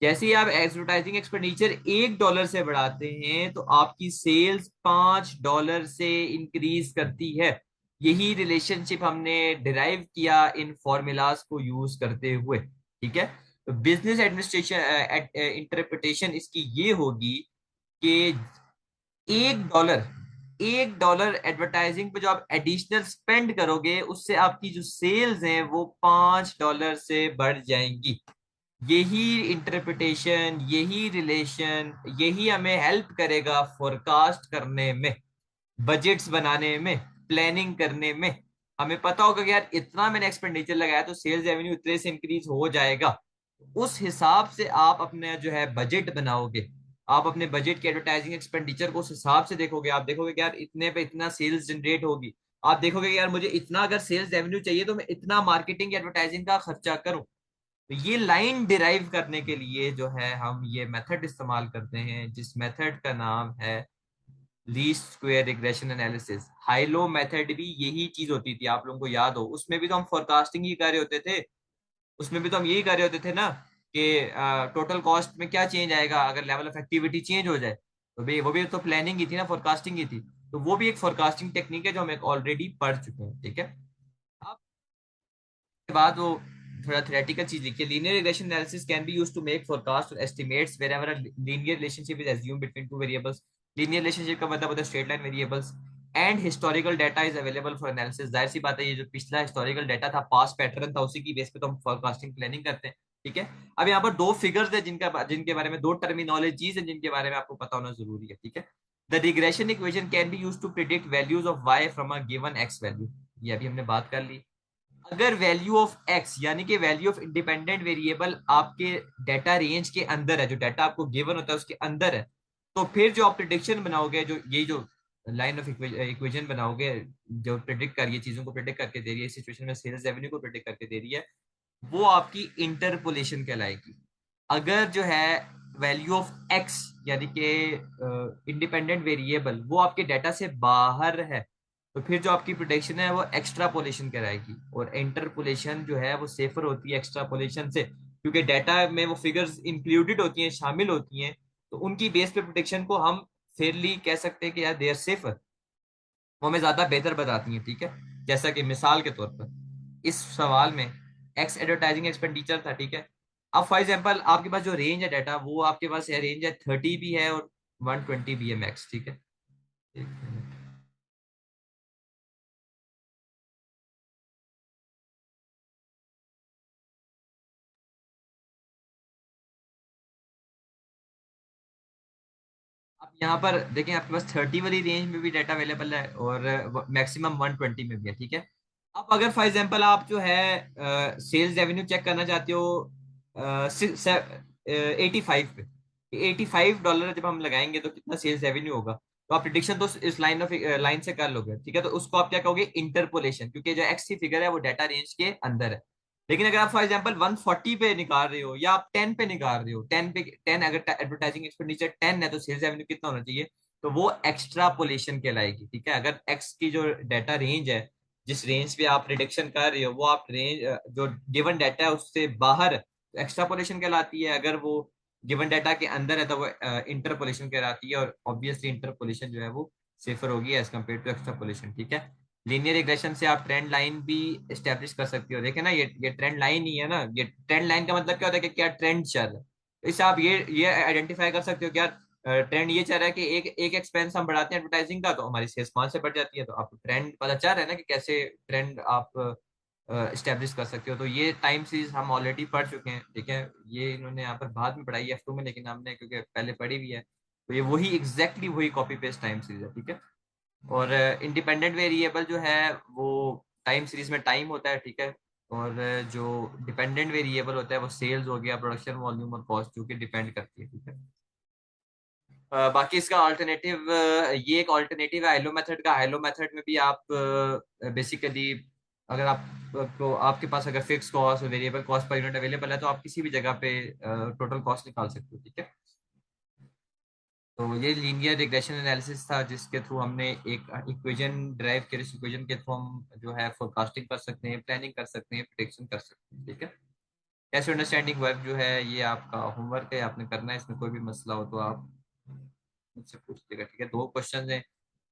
जैसे ही आप एडवर्टाइजिंग एक्सपेंडिचर $1 से बढ़ाते हैं तो आपकी सेल्स $5 से इंक्रीज करती है। यही रिलेशनशिप हमने डिराइव किया इन फॉर्मूलाज को यूज करते हुए। ठीक है, तो बिजनेस एडमिनिस्ट्रेशन इंटरप्रिटेशन इसकी ये होगी कि $1, $1 एडवर्टाइजिंग पे जो आप एडिशनल स्पेंड करोगे, उससे आपकी जो सेल्स हैं वो $5 से बढ़ जाएंगी। यही इंटरप्रिटेशन, यही रिलेशन, यही हमें हेल्प करेगा फोरकास्ट करने में, बजट्स बनाने में, प्लानिंग करने में। हमें पता होगा कि यार इतना मैंने एक्सपेंडिचर लगाया तो सेल्स रेवेन्यू इतने से इंक्रीज हो जाएगा। उस हिसाब से आप अपने जो है बजट बनाओगे, आप अपने बजट के एडवर्टाइजिंग एक्सपेंडिचर को उस हिसाब से देखोगे। आप देखोगे कि यार इतने पे इतना सेल्स जनरेट होगी, आप देखोगे कि यार मुझे इतना अगर सेल्स रेवेन्यू चाहिए तो मैं इतना मार्केटिंग एडवर्टाइजिंग का खर्चा करूं। तो ये लाइन डिराइव करने के लिए जो है हम ये मेथड इस्तेमाल करते हैं, जिस मेथड का नाम है least square regression analysis. High-low method भी यही चीज होती थी, आप लोगों को याद हो, उसमें भी तो हम फोरकास्टिंग ही कर रहे होते थे। उसमें भी तो हम यही कर रहे होते थे ना कि टोटल कॉस्ट में क्या चेंज आएगा अगर लेवल ऑफ एक्टिविटी चेंज हो जाए। तो भी वो भी तो प्लानिंग ही थी ना, फोरकास्टिंग ही थी। तो वो भी एक फोरकास्टिंग टेक्निक है जो हम एक ऑलरेडी पढ़ चुके हैं। ठीक है, अब के बाद वो थोड़ा थ्योरेटिकल चीज लिखिए। Linear regression analysis can be used to make forecast और estimates wherever a linear relationship is assumed between two variables. Linear relationship का मतलब होता है straight line variables. And historical data is available for analysis. जाहिर सी बात है, ये जो पिछला हिस्टोरिकल डाटा था, पास्ट पैटर्न था, उसी की बेस पे तो हम फोरकास्टिंग प्लानिंग करते हैं। ठीक है, अब यहाँ पर दो फिगर्स है जिनके बारे में, दो टर्मिनोलॉजीज है जिनके बारे में आपको पता होना जरूरी है। ठीक है, the regression equation can be used to predict values of y from a given x value. ये अभी हमने बात कर ली। अगर वैल्यू ऑफ एक्स यानी कि वैल्यू ऑफ इंडिपेंडेंट वेरिएबल आपके डाटा रेंज के अंदर है, जो डाटा आपको गिवन होता है उसके अंदर है, तो फिर जो आप प्रिडिक्शन बनाओगे, जो ये जो लाइन ऑफ इक्वेशन बनाओगे, जो प्रिडिक्ट कर रही है, चीजों को प्रिडिक्ट करके दे रही है, इस सिचुएशन में सेल्स रेवेन्यू को प्रिडिक्ट करके दे रही है, वो आपकी इंटरपोलेशन कहलाएगी। अगर जो है वैल्यू ऑफ एक्स यानी कि इंडिपेंडेंट वेरिएबल वो आपके डाटा से बाहर है, तो फिर जो आपकी प्रोटेक्शन है वो एक्स्ट्रापोलेशन कहलाएगी। और इंटरपोलेशन जो है वो सेफर होती है एक्स्ट्रापोलेशन से, क्योंकि डाटा में वो फिगर्स इंक्लूडेड होती हैं, शामिल होती हैं, तो उनकी बेस पे प्रोटेक्शन को हम फेयरली कह सकते हैं कि यार दे आर सेफर, वो हमें ज्यादा बेहतर बताती हैं। ठीक है, जैसा कि मिसाल के तौर पर इस सवाल में एक्स एडवर्टाइजिंग एक्सपेंडिचर था। ठीक है, अब फॉर एग्जाम्पल आपके पास जो रेंज है डाटा, वो आपके पास है, रेंज है 30 भी है और 120 भी है मैक्स। ठीक है, एक मिनट। आप यहाँ पर देखें, आपके पास 30 वाली रेंज में भी डाटा अवेलेबल है और मैक्सिमम 120 में भी है। ठीक है, अब अगर फॉर एग्जांपल आप जो है सेल्स रेवेन्यू चेक करना चाहते हो 85 पे, $85 जब हम लगाएंगे तो कितना सेल्स रेवेन्यू होगा, तो आप प्रिडिक्शन तो इस लाइन से कर लोगे। ठीक है, तो उसको आप क्या कहोगे, इंटरपोलेशन, क्योंकि जो एक्स की फिगर है वो डाटा रेंज के अंदर है। लेकिन अगर आप फॉर एग्जांपल 140 पे निकाल रहे हो या आप 10 पे निकाल रहे हो, 10 पे 10 अगर एडवर्टाइजिंग एक्सपेंडिचर 10 है तो सेल्स रेवेन्यू कितना होना चाहिए, तो वो एक्स्ट्रापोलेशन कहलाएगी। ठीक है, अगर एक्स की जो डाटा रेंज है, जिस रेंज पे आप प्रिडिक्शन कर रहे हो, वो आप रेंज जो गिवन डाटा है उससे बाहर है, तो एक्स्ट्रापोलेशन कहलाती है। अगर वो गिवन डाटा के अंदर है तो वो इंटरपोलेशन कहलाती है, और ऑब्वियसली इंटरपोलेशन जो है वो सेफर होगी एज कम्पेयर टू एक्सट्रापोलेशन, ठीक है। लीनियर रिग्रेशन से आप ट्रेंड लाइन भी स्टेब्लिश कर सकते हो। देखें ना, ये ट्रेंड लाइन ही है ना, ये ट्रेंड लाइन का मतलब क्या होता है कि क्या ट्रेंड चल रहा है। तो इससे आप ये आइडेंटिफाई कर सकते हो कि यार ट्रेंड ये चल रहा है कि एक एक्सपेंस हम बढ़ाते हैं एडवर्टाइजिंग का तो हमारी सेल्स 5 से बढ़ जाती है, तो आपको ट्रेंड पता चल रहा है ना कि कैसे ट्रेंड आप स्टेब्लिश कर सकते हो। तो ये टाइम सीरीज हम ऑलरेडी पढ़ चुके हैं, ठीक है। ये इन्होंने यहाँ पर बाद में पढ़ाई है F2 में, लेकिन हमने क्योंकि पहले पढ़ी हुई है तो ये वही एग्जैक्टली वही कॉपी पेस्ट टाइम सीरीज है, ठीक है। और इंडिपेंडेंट वेरिएबल जो है वो टाइम सीरीज में टाइम होता है, ठीक है। और जो डिपेंडेंट वेरिएबल होता है वो सेल्स हो गया, प्रोडक्शन वॉल्यूम और कॉस्ट, जो कि डिपेंड करती है, ठीक है। बाकी इसका अल्टरनेटिव, ये एक अल्टरनेटिव है हाइलो मेथड का। हाइलो मेथड में भी आप बेसिकली अगर आप को आपके पास अगर fix cost variable cost per unit available है तो आप किसी भी जगह पे टोटल कॉस्ट निकाल सकते हो, ठीक है। तो ये लीनियर रिग्रेशन एनालिसिस था जिसके थ्रू हमने एक इक्वेशन ड्राइव किया, इस इक्वेशन के थ्रू हम जो है फोरकास्टिंग कर सकते हैं, प्लानिंग कर सकते हैं, प्रिडिक्शन कर सकते हैं, ठीक है। कैसे अंडरस्टैंडिंग वर्क जो है ये आपका होमवर्क है, आपने करना है। इसमें कोई भी मसला हो तो आप मुझसे पूछ लीजिएगा, ठीक है। दो क्वेश्चन है,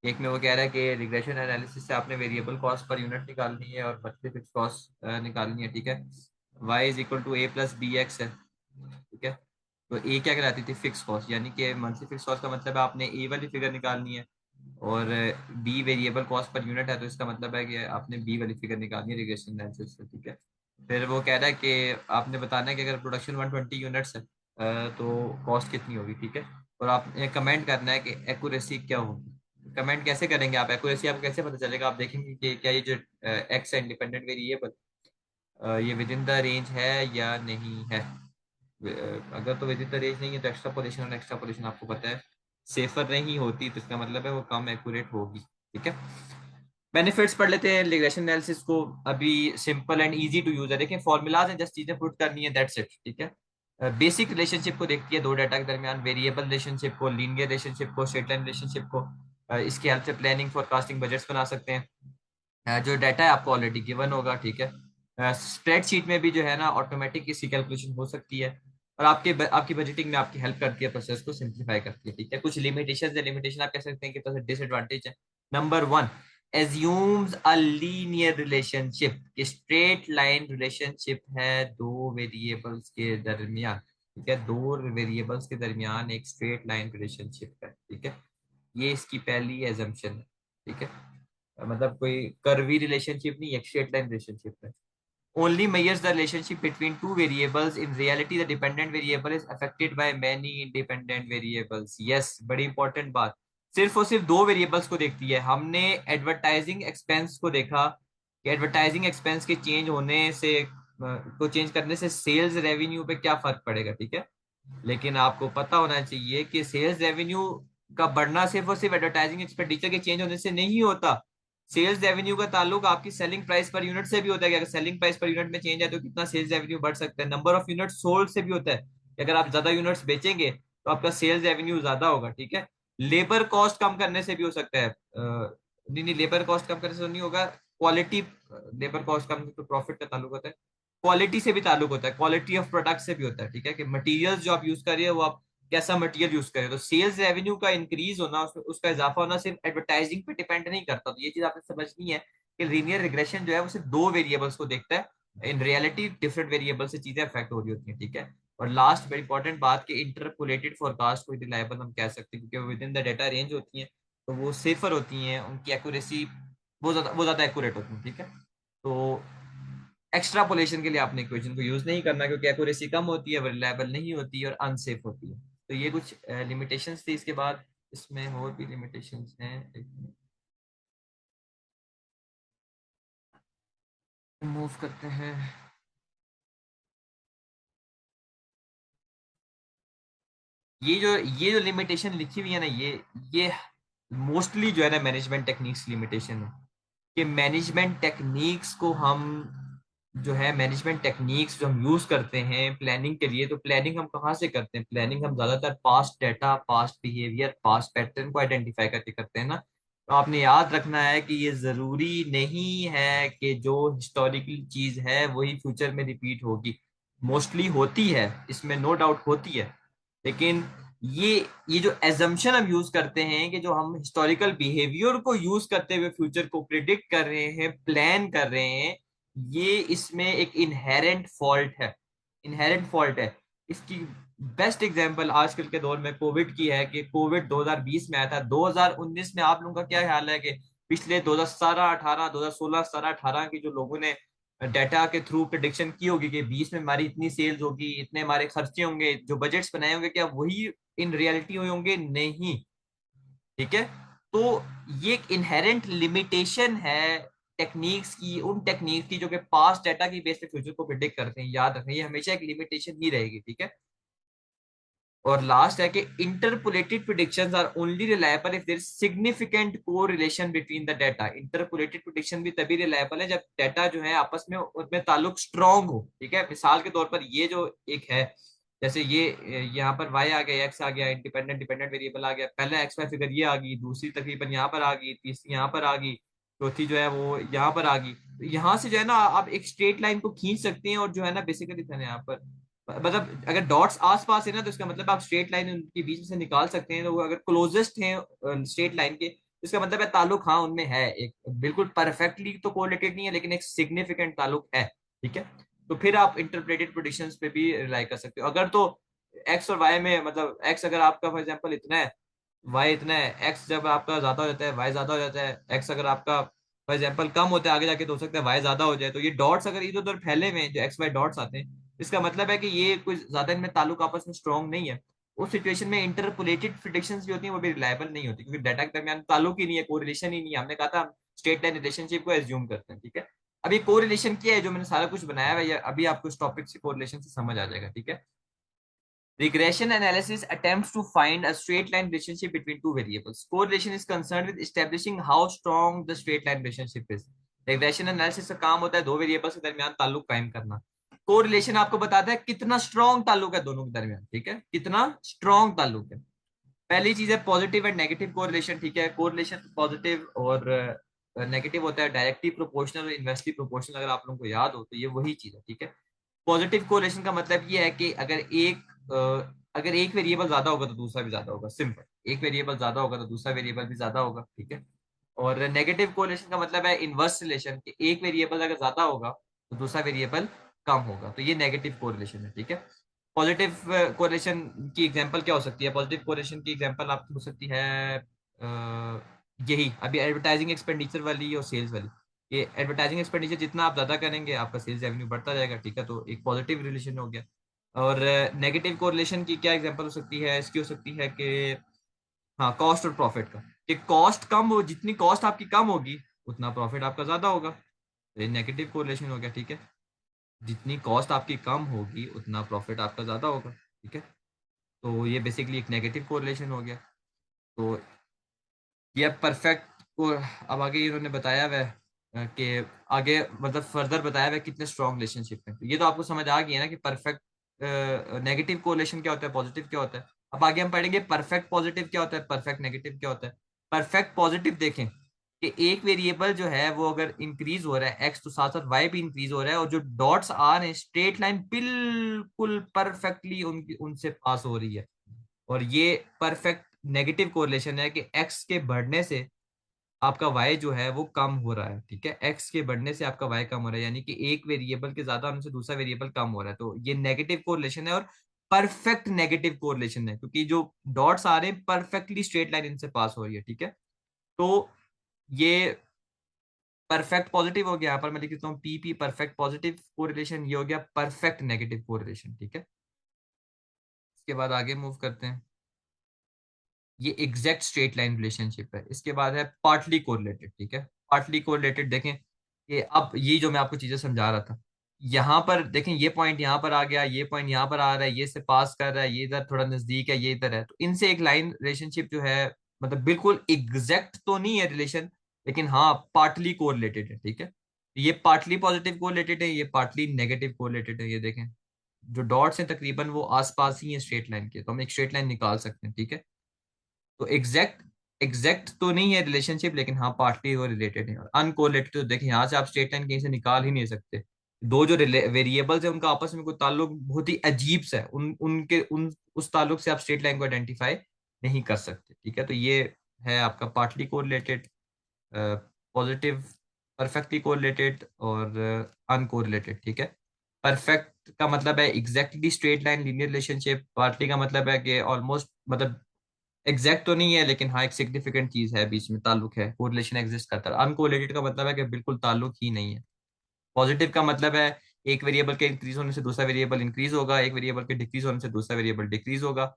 एक में वो कह रहा है कि रिग्रेशन एनालिसिस से आपने वेरिएबल कॉस्ट पर यूनिट निकालनी है और मंथली फिक्स कॉस्ट निकालनी है, ठीक है। y is equal to a plus b x है, ठीक है। तो ए क्या कहलाती थी, फिक्स कॉस्ट, यानी कि मंथली फिक्स कॉस्ट का मतलब है आपने ए वाली फिगर निकालनी है, और b variable cost per unit है तो इसका मतलब है कि आपने बी वाली फिगर निकालनी है रिग्रेशन एनालिसिस से, ठीक है। फिर वो कह रहा है कि आपने बताना है कि अगर प्रोडक्शन 120 यूनिट्स है तो कॉस्ट कितनी होगी, ठीक है। और आपने कमेंट करना है कि एक्यूरेसी क्या होगी। कमेंट कैसे करेंगे आप, एक्यूरेसी आपको कैसे पता चलेगा, आप देखेंगे कि क्या ये जो एक्स है इंडिपेंडेंट वेरिएबल ये विद इन द रेंज है या नहीं है। अगर तो विद इन द रेंज नहीं है तो एक्स्ट्रापोलेशन, और एक्स्ट्रापोलेशन आपको पता है सेफर नहीं होती, तो इसका मतलब है वो कम एक्यूरेट होगी, ठीक है। बेनिफिट्स पढ़ लेते हैं रिग्रेशन एनालिसिस को। अभी simple and easy to use है, देखें फॉर्मूलाज हैं, जस्ट चीजें पुट करनी है, दैट्स इट, ठीक है। बेसिक रिलेशनशिप को देखती है दो डाटा के दरमियान, वेरिएबल रिलेशनशिप को, लीनियर रिलेशनशिप को, स्ट्रेट लाइन रिलेशनशिप को। इसकी हेल्प से प्लानिंग फोरकास्टिंग बजट्स बना सकते हैं। जो डाटा है आपको ऑलरेडी गिवन होगा, ठीक है। स्प्रेडशीट में भी जो है ना ऑटोमेटिक इसकी कैलकुलेशन हो सकती है, और आपकी बजटिंग में आपकी हेल्प करती है, प्रोसेस को सिंप्लीफाई करती है, ठीक है। कुछ लिमिटेशन है, लिमिटेशन आप कह सकते हैं कि डिसएडवांटेज है। नंबर वन, एज्यूम्स अ linear relationship, straight line relationship है दो वेरिएबल्स के दरमियान, ठीक है। दो वेरिएबल्स के दरमियान एक स्ट्रेट लाइन रिलेशनशिप है, ठीक है। ये इसकी पहली एजम्पशन है, ठीक है। मतलब कोई कर्वी रिलेशनशिप नहीं, एक स्ट्रेट लाइन रिलेशनशिप है। only measures the relationship between two variables. In reality, the dependent variable is affected by many independent variables. Yes, बड़ी इंपॉर्टेंट बात, सिर्फ और सिर्फ दो वेरिएबल्स को देखती है। हमने एडवर्टाइजिंग एक्सपेंस को देखा कि एडवर्टाइजिंग एक्सपेंस के चेंज होने से को चेंज करने से सेल्स रेवेन्यू पे क्या फर्क पड़ेगा, ठीक है। लेकिन आपको पता होना चाहिए कि सेल्स रेवेन्यू का बढ़ना सिर्फ और सिर्फ एडवर्टाइजिंग एक्सपेंडिचर के चेंज होने से नहीं होता। सेल्स रेवेन्यू का ताल्लुक आपकी सेलिंग प्राइस पर यूनिट से भी होता है कि अगर सेलिंग प्राइस पर यूनिट में चेंज है तो कितना सेल्स रेवेन्यू बढ़ सकता है। नंबर ऑफ यूनिट सोल्ड से भी होता है कि अगर आप ज्यादा यूनिट्स बेचेंगे तो आपका सेल्स रेवेन्यू ज्यादा होगा, ठीक है। लेबर कॉस्ट कम करने से भी हो सकता है, नहीं नहीं, लेबर कॉस्ट कम करने से तो नहीं होगा, क्वालिटी, लेबर कॉस्ट कम तो प्रॉफिट का ताल्लुक होता है, क्वालिटी से भी ताल्लुक होता है, क्वालिटी ऑफ प्रोडक्ट से भी होता है, ठीक है। कि मटेरियल्स जो आप यूज कर रहे हो वो आप कैसा मटेरियल यूज करें। तो सेल्स रेवेन्यू का इंक्रीज होना, उसका इजाफा होना सिर्फ एडवर्टाइजिंग पे डिपेंड नहीं करता। तो ये चीज आपने समझनी है कि लीनियर रिग्रेशन जो है वो सिर्फ दो वेरिएबल्स को देखता है, इन रियलिटी डिफरेंट वेरिएबल से चीजें अफेक्ट हो रही होती हैं, ठीक है। और लास्ट वेरी इंपॉर्टेंट बात कि इंटरपोलेटेड फोरकास्ट को रिलायबल हम कह सकते हैं क्योंकि with in the data range होती हैं, तो वो सेफर होती हैं, उनकी एक्यूरेसी वो ज्यादा एक्यूरेट होती है, ठीक है। तो एक्स्ट्रापोलेशन के लिए आपने इक्वेशन को यूज नहीं करना क्योंकि एक्यूरेसी कम होती है, रिलायबल नहीं होती है और अनसेफ होती है। तो ये कुछ लिमिटेशंस थी। इसके बाद इसमें और भी लिमिटेशंस हैं, मूव करते हैं। ये जो लिमिटेशन लिखी हुई है ना, ये मोस्टली जो है ना मैनेजमेंट टेक्निक्स लिमिटेशन है कि मैनेजमेंट टेक्निक्स को हम जो है मैनेजमेंट टेक्निक्स जो हम यूज करते हैं प्लानिंग के लिए, तो प्लानिंग हम कहाँ से करते हैं, प्लानिंग हम ज्यादातर past data, past behaviour, past pattern को आइडेंटिफाई करके करते हैं ना। तो आपने याद रखना है कि ये जरूरी नहीं है कि जो हिस्टोरिकल चीज है वही फ्यूचर में रिपीट होगी। मोस्टली होती है, इसमें नो डाउट होती है, लेकिन ये ये जो एजम्पशन हम यूज करते हैं कि जो हम हिस्टोरिकल बिहेवियर को यूज करते हुए फ्यूचर को प्रिडिक्ट कर रहे हैं, प्लान कर रहे हैं, ये इसमें एक इनहेरेंट फॉल्ट है। इनहेरेंट फॉल्ट है। इसकी बेस्ट एग्जांपल आजकल के दौर में कोविड की है कि कोविड 2020 में आया था। 2019 में आप लोगों का क्या ख्याल है कि पिछले 2017 18 2016 17 18 की जो लोगों ने डाटा के थ्रू प्रिडिक्शन की होगी कि 20 में हमारी इतनी सेल्स होगी, इतने हमारे खर्चे होंगे, जो बजट्स बनाए होंगे, क्या वही इन रियलिटी हुए होंगे? नहीं। ठीक है। तो ये एक इनहेरेंट लिमिटेशन है टेक्निक्स की, उन टेक्निक्स की जो कि पास्ट डाटा की बेस पे फ्यूचर को प्रिडिक्ट करते हैं। याद रखें, ये हमेशा एक लिमिटेशन ही रहेगी। ठीक है। और लास्ट है कि interpolated predictions are only reliable if there is significant correlation between the data. Interpolated prediction भी तभी रिलायबल है जब डाटा जो है आपस में उनमें ताल्लुक स्ट्रांग हो। ठीक है। मिसाल के तौर पर ये जो एक है, जैसे ये यहाँ पर y आ गया, x आ गया, इंडिपेंडेंट डिपेंडेंट वेरिएबल आ गया, पहला एक्स वाई फिगर ये आ गई, दूसरी तकरीबन यहाँ पर आ गई, तीसरी यहाँ पर आ गई, चौथी जो है वो यहाँ पर आ गई। तो यहाँ से जो है ना आप एक स्ट्रेट लाइन को खींच सकते हैं और जो है ना बेसिकली यहाँ पर मतलब अगर डॉट्स आसपास है ना तो इसका मतलब आप स्ट्रेट लाइन उनके बीच में से निकाल सकते हैं। तो वो अगर क्लोजेस्ट हैं स्ट्रेट लाइन के, इसका मतलब है ताल्लुक हाँ उनमें है, एक बिल्कुल परफेक्टली तो कोरिलेटेड नहीं है लेकिन एक सिग्निफिकेंट ताल्लुक है। ठीक है। तो फिर आप इंटरप्रेटेड प्रेडिक्शंस पे भी रिलाई कर सकते हो। अगर तो एक्स और वाई में मतलब एक्स अगर आपका फॉर एग्जांपल इतना है, वाई इतना है, एक्स जब आपका ज्यादा हो जाता है वाई ज्यादा हो जाता है, एक्स अगर आपका फॉर एग्जांपल कम होता है आगे जाके तो हो सकता है वाई ज्यादा हो जाए, तो ये डॉट्स अगर इधर उधर फैले हुए हैं जो एक्स वाई डॉट्स आते हैं, इसका मतलब है कि ये कोई ज्यादा इनमें ताल्लुक आपस में स्ट्रॉन्ग नहीं है। उस सिचुएशन में इंटरपोलेटेड प्रिडिक्शंस जो होती हैं वो भी रिलायबल नहीं होती, क्योंकि डाटा के दरमियान ताल्लुक ही नहीं है, कोरिलेशन ही नहीं है। हमने कहा था स्ट्रेट लाइन रिलेशनशिप को एज्यूम करते हैं। ठीक है। अब ये कोरिलेशन क्या है जो मैंने सारा कुछ बनाया हुआ है, अभी आपको इस टॉपिक से कोरिलेशन से समझ आ जाएगा। ठीक है। Regression analysis attempts to find a straight line relationship between two variables. Correlation is concerned with establishing how strong the straight line relationship is. Regression analysis का काम होता है दो वेरिएबल्स के दरमियान ताल्लुक कायम करना। कोरिलेशन आपको बताता है कितना स्ट्रॉन्ग ताल्लुक है दोनों के दरमियान। ठीक है। कितना स्ट्रॉन्ग ताल्लुक है। पहली चीज है पॉजिटिव एंड नेगेटिव कोरिलेशन। ठीक है। कोरिलेशन पॉजिटिव और नेगेटिव होता है डायरेक्टली प्रोपोर्शनल और इनवर्सली प्रोपोर्शनल। अगर आप लोगों को याद हो तो ये वही चीज है। ठीक है। पॉजिटिव कोरिलेशन का मतलब ये है कि अगर एक वेरिएबल ज्यादा होगा तो दूसरा भी ज्यादा होगा। सिंपल। एक वेरिएबल ज्यादा होगा तो दूसरा वेरिएबल भी ज्यादा होगा। ठीक है। और नेगेटिव कोरिलेशन का मतलब है इनवर्स रिलेशन, कि एक वेरिएबल अगर ज्यादा होगा तो दूसरा वेरिएबल कम होगा। तो ये नेगेटिव कोरिलेशन है। ठीक है। पॉजिटिव कोरिलेशन की एग्जांपल क्या हो सकती है? पॉजिटिव कोरिलेशन की एग्जांपल आपकी हो सकती है यही अभी एडवर्टाइजिंग एक्सपेंडिचर वाली और सेल्स वाली। ये एडवर्टाइजिंग एक्सपेंडिचर जितना आप ज्यादा करेंगे आपका सेल्स रेवेन्यू बढ़ता जाएगा। ठीक है। तो एक पॉजिटिव रिलेशन हो गया। और नेगेटिव कोरिलेशन की क्या एग्जांपल हो सकती है? इसकी हो सकती है कि हाँ कॉस्ट और प्रॉफिट का, कि कॉस्ट कम हो, जितनी कॉस्ट आपकी कम होगी उतना प्रॉफिट आपका ज्यादा होगा। तो ये नेगेटिव कोरिलेशन हो गया। ठीक है। जितनी कॉस्ट आपकी कम होगी उतना प्रॉफिट आपका ज्यादा होगा। ठीक है। तो ये बेसिकली एक नेगेटिव कोरिलेशन हो गया। तो ये परफेक्ट को अब आगे इन्होंने बताया हुआ है कि आगे मतलब फर्दर बताया हुआ है कितने स्ट्रॉन्ग रिलेशनशिप है। तो ये तो आपको समझ आ गई है ना कि परफेक्ट नेगेटिव कोरिलेशन क्या होता है, पॉजिटिव क्या होता है। अब आगे हम पढ़ेंगे परफेक्ट पॉजिटिव क्या होता है, परफेक्ट नेगेटिव क्या होता है। परफेक्ट पॉजिटिव देखें कि एक वेरिएबल जो है वो अगर इंक्रीज हो रहा है एक्स तो साथ साथ वाई भी इंक्रीज हो रहा है, और जो डॉट्स आ रहे हैं स्ट्रेट लाइन बिल्कुल परफेक्टली उनकी उनसे पास हो रही है। और ये परफेक्ट नेगेटिव कोरिलेशन है कि एक्स के बढ़ने से आपका वाई जो है वो कम हो रहा है। ठीक है। एक्स के बढ़ने से आपका वाई कम हो रहा है, यानी कि एक वेरिएबल के ज्यादा होने से दूसरा वेरिएबल कम हो रहा है। तो ये नेगेटिव कोरिलेशन है और परफेक्ट नेगेटिव कोरिलेशन है, क्योंकि जो डॉट्स आ रहे हैं परफेक्टली स्ट्रेट लाइन इनसे पास हो रही है। ठीक है। तो ये परफेक्ट पॉजिटिव हो गया। यहाँ पर मैं लिख देता हूँ पीपी परफेक्ट पॉजिटिव कोरिलेशन, ये हो गया परफेक्ट नेगेटिव कोरिलेशन। ठीक है। इसके बाद आगे मूव करते हैं। ये एग्जैक्ट स्ट्रेट लाइन रिलेशनशिप है। इसके बाद है पार्टली कोरिलेटेड। ठीक है। पार्टली कोरिलेटेड देखें कि अब ये जो मैं आपको चीजें समझा रहा था, यहाँ पर देखें ये पॉइंट यहाँ पर आ गया, ये पॉइंट यहाँ पर आ रहा है, ये से पास कर रहा है, ये इधर थोड़ा नजदीक है, ये इधर है, तो इनसे एक लाइन रिलेशनशिप जो है मतलब बिल्कुल एग्जैक्ट तो नहीं है रिलेशन, लेकिन हाँ पार्टली कोरिलेटेड है। ठीक है। ये पार्टली पॉजिटिव कोरिलेटेड है, ये पार्टली नेगेटिव कोरिलेटेड है। ये देखें जो डॉट्स हैं तकरीबन वो आसपास ही है स्ट्रेट लाइन के, तो हम एक स्ट्रेट लाइन निकाल सकते हैं। ठीक है। तो एग्जैक्ट एग्जैक्ट तो नहीं है रिलेशनशिप, लेकिन हाँ पार्टली वो रिलेटेड है। और अनकोरिलेटेड तो देखिए यहाँ से आप स्ट्रेट लाइन कहीं से निकाल ही नहीं सकते। दो जो वेरिएबल्स है उनका आपस में कोई ताल्लुक बहुत ही अजीब सा है, उन उनके उन उस ताल्लुक से आप स्ट्रेट लाइन को आइडेंटिफाई नहीं कर सकते। ठीक है, तो ये है आपका partly correlated, positive, perfectly correlated और अनकोरिलेटेड। ठीक है, परफेक्ट का मतलब है exactly straight line linear relationship, partly का मतलब है कि ऑलमोस्ट, मतलब एग्जैक्ट तो नहीं है लेकिन हाँ एक सिग्निफिकेंट चीज है, बीच में ताल्लुक है, कोरिलेशन एग्जिस्ट करता है। अनकोरिलेटेड का मतलब है कि बिल्कुल ताल्लुक ही नहीं है। पॉजिटिव का मतलब है एक वेरिएबल के इंक्रीज होने से दूसरा वेरिएबल इंक्रीज होगा, एक वेरिएबल के डिक्रीज होने से दूसरा वेरिएबल डिक्रीज होगा।